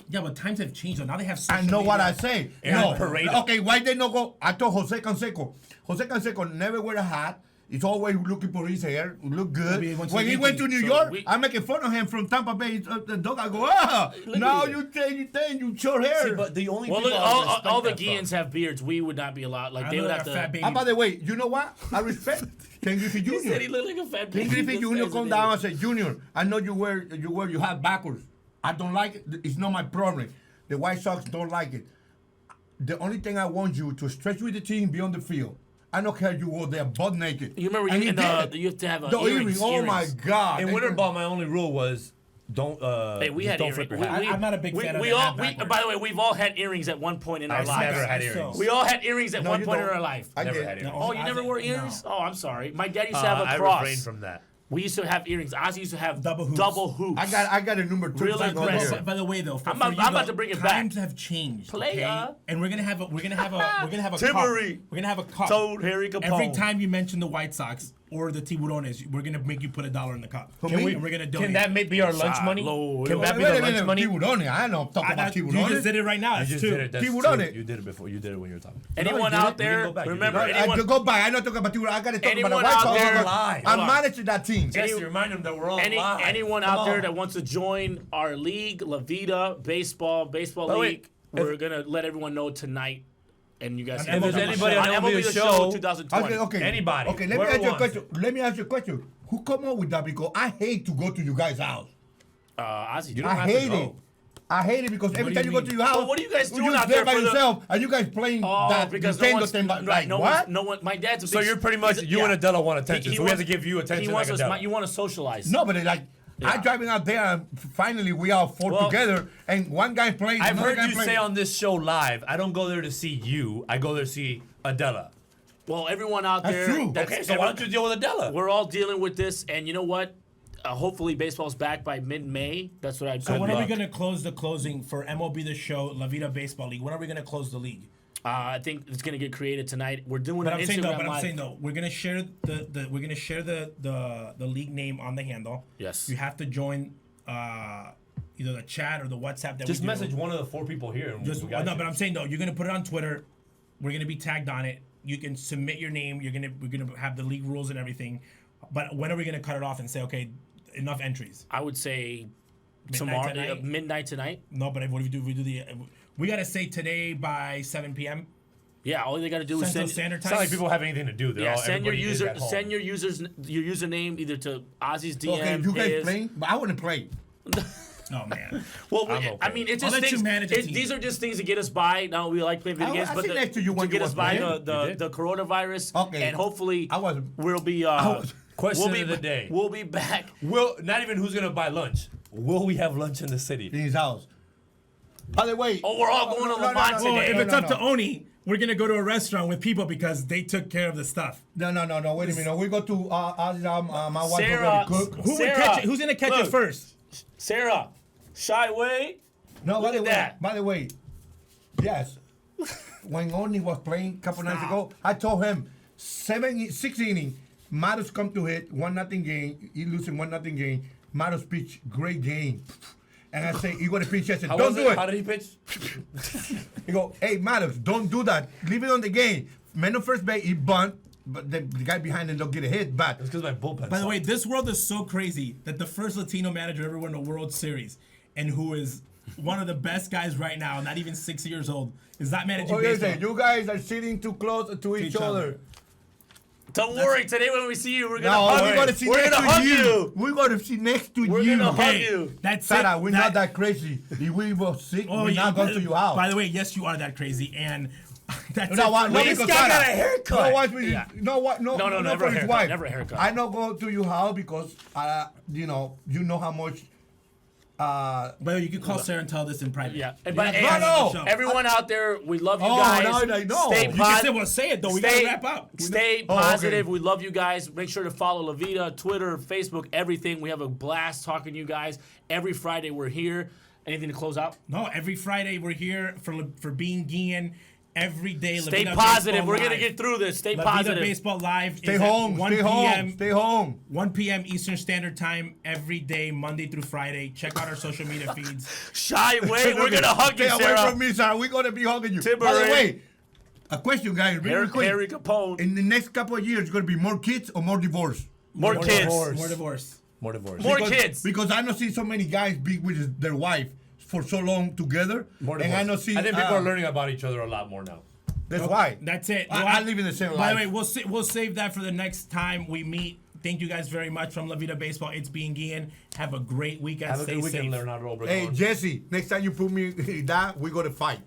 Yeah, but times have changed. So now they have. Social I know media. what I say. Aaron Paredes. Okay, why they not go? I told Jose Canseco. Jose Canseco never wear a hat. He's always looking for his hair. Look good. Maybe he went to When the he went to Yankees, New so York, we- I'm making fun of him from Tampa Bay. The dog, I go, Look now at you short hair. See, but the only Well, people look, I respect all the that from- Guilléns have beards. We would not be allowed. Like I they know would that have a fat to. baby. And by the way, you know what? I respect Ken Griffey Jr. He said he looked like a fat Ken baby. Griffey Jr. come down and say, Junior, I know you wear your hat backwards. I don't like it. It's not my problem. The White Sox don't like it. The only thing I want you to stretch with the team, be on the field. I don't care you go there butt naked. You remember And you, he did it. you have to have The earrings. earring. Oh my earrings. God. In winter ball, my only rule was don't. Hey, we just had don't earrings. flip your hat. I'm not a big fan of we the all. hat We, backwards. by the way, we've all had earrings at one point in our I've lives. never had So- earrings. We all had earrings at No, one you point in don't. our life. I Never did. had earrings. Oh, you never wore No. earrings? Oh, I'm sorry. My dad used to have a I cross. refrained from that. We used to have earrings. Ozzie used to have Double hoops. Double hoops. I got a number 2. Real tag on aggressive. there. By the way, though, I'm about to bring it back. Times have changed. Player. Okay? And we're gonna have a Timmery. cup. We're gonna have a cup. Told Harry Capone. Every time you mention the White Sox or the Tiburones, we're gonna make you put $1 in the cup. For me? And we're gonna donate. Can that be our lunch money? Lord. Can that be Wait the a minute, lunch money? Tiburones. I know. Talk about You Tiburones. just did it right now. You It's just two. did it. That's Tiburones. true. You did it before. You did it when you were talking. Anyone No, out you didn't there? go back. You Remember didn't. anyone? Go back. I not talking about Tiburones. I got to talk Anyone about the White out Sox. there- Lie. I'm Hold on. managing that team. Jesse, remind them that we're all live. Anyone Come out there on. that wants to join our league, La Vida Baseball By the way, League, we're gonna let everyone know tonight. And you guys, If can there's vote anybody on on MLB MLB The show- 2020. Okay. Anybody. Okay, let me Whoever ask you a wants question. Let me ask you a question. Who come up with that? Because I hate to go to you guys' house. Ozzie, You don't I have to hate go. it. I hate it because every do time you you go mean? to your house, Well, what are you guys doing you're out there there by for the- yourself, and you guys playing Oh, that because Nintendo thing. Like no what? one. My dad's a So big. you're pretty much he's a- you yeah. and Adela want attention, He so we have wants- to give you attention He wants like us. Adela. You want to socialize. No, but like Yeah. I'm driving out there, and finally we all four Well, together, and one guy plays. I've another heard guy you plays. say on this show live, I don't go there to see you. I go there to see Adela. Well, everyone out That's there. true. Okay, so why don't you deal with Adela? We're all dealing with this, and you know what? Hopefully, baseball's back by mid-May. That's what I'd. So when are we luck. gonna close the closing for MLB The Show, La Vida Baseball League? When are we gonna close the league? I think it's gonna get created tonight. We're doing But an I'm saying Instagram though, live. we're gonna share the league name on the handle. Yes. You have to join either the chat or the WhatsApp that Just we do. message one of the 4 people here. And Just we got no, you. but I'm saying though, you're gonna put it on Twitter. We're gonna be tagged on it. You can submit your name. We're gonna have the league rules and everything. But when are we gonna cut it off and say, okay, enough entries? I would say Midnight tomorrow, tonight? midnight tonight. No, but what do we do? We gotta say today by 7 p.m. Yeah, all they got to do is Central send. Standard It's Time. not like people have anything to do. They're Yeah, all, send your everybody is user, at home. send your username either to Ozzie's DM. Okay, you guys his- playing? But I wouldn't play. Oh man. Well, I'm okay. I mean, it's I'll just let you things. manage a team. These are just things to get us by. Now we like playing video games, I but sit next to you when get you us was by playing. the coronavirus, Okay. and hopefully I was- we'll be. Question we'll be of the day. We'll be back. Will not even who's gonna buy lunch. Will we have lunch in the city? In his house. By the way. Oh, we're all going to Lamont Well, today. if No, it's no, up to Oni, we're gonna go to a restaurant with people because they took care of the stuff. No. Wait a minute. We go to my wife Sarah, already cook. Who would Sarah, catch it? Who's gonna catch look. it first? Sarah, shy way. No, Look at that. By the way, yes. When Oni was playing a couple nights ago, I told him 6 innings. Matos come to hit 1-0 game. He losing 1-0 game. Matos pitch great game. And I say, you got to pitch. I said, How don't was do it. How did he pitch? He go, hey, Matos, don't do that. Leave it on the game. Man on first base, he bunt, but the guy behind him don't get a hit. But It's because my bullpen. By the sucked. way, this world is so crazy that the first Latino manager ever won a World Series, and who is one of the best guys right now, not even 6 years old, is not managing baseball. you guys are sitting too close to each other. Don't worry. Today when we see you, we're No, gonna hug we're you. going to see We're next gonna to hug you. you. We're going to see next to We're you. gonna hug Hey, you. That's Sarah, it. we're not that crazy. If we were sick, Oh, we're yeah, not going to your house. By the way, yes, you are that crazy, and that's No, it. why? No, This because guy got Sarah, a haircut. No, watch me. Yeah. No, what? No, No, not never for a his haircut, wife. never a haircut. I not go to your house because, you know how much. By the way, you can call Sarah and tell this in private. Yeah. You But have to hey, call her on the show. everyone out there, we love you Oh, guys. no, I know. Stay You You can positive. say, well, say it though. We gotta wrap up. Stay Oh, okay. positive. We love you guys. Make sure to follow La Vida, Twitter, Facebook, everything. We have a blast talking to you guys. Every Friday we're here. Anything to close out? No, every Friday we're here for being Guillen. Every day, La Stay Vida positive. Baseball We're going to Live. get through this. Stay La Vida positive. Baseball Live Stay is home. at 1 Stay p.m. home. Stay home. 1 p.m. Eastern Standard Time every day, Monday through Friday. Check out our social media feeds. Shy way. We're going to hug you, Stay away Sarah. from me, Sarah. We're gonna be hugging you. Timber By the Ray. way, a question, guys. Really quick. Harry Capone. In the next couple of years, going to be more kids or more divorce? More kids. divorce. More divorce. More divorce. More Because- kids. Because I don't see so many guys be with their wife for so long together. More and divorce. I don't see. I think people are learning about each other a lot more now. That's why. That's it. I live in the same By life. the way, we'll save that for the next time we meet. Thank you guys very much from La Vida Baseball. It's being Guillen. Have a great weekend. Have a Stay good weekend, safe. Leonardo Obregón. Hey, Jesse, next time you put me that, we got to fight.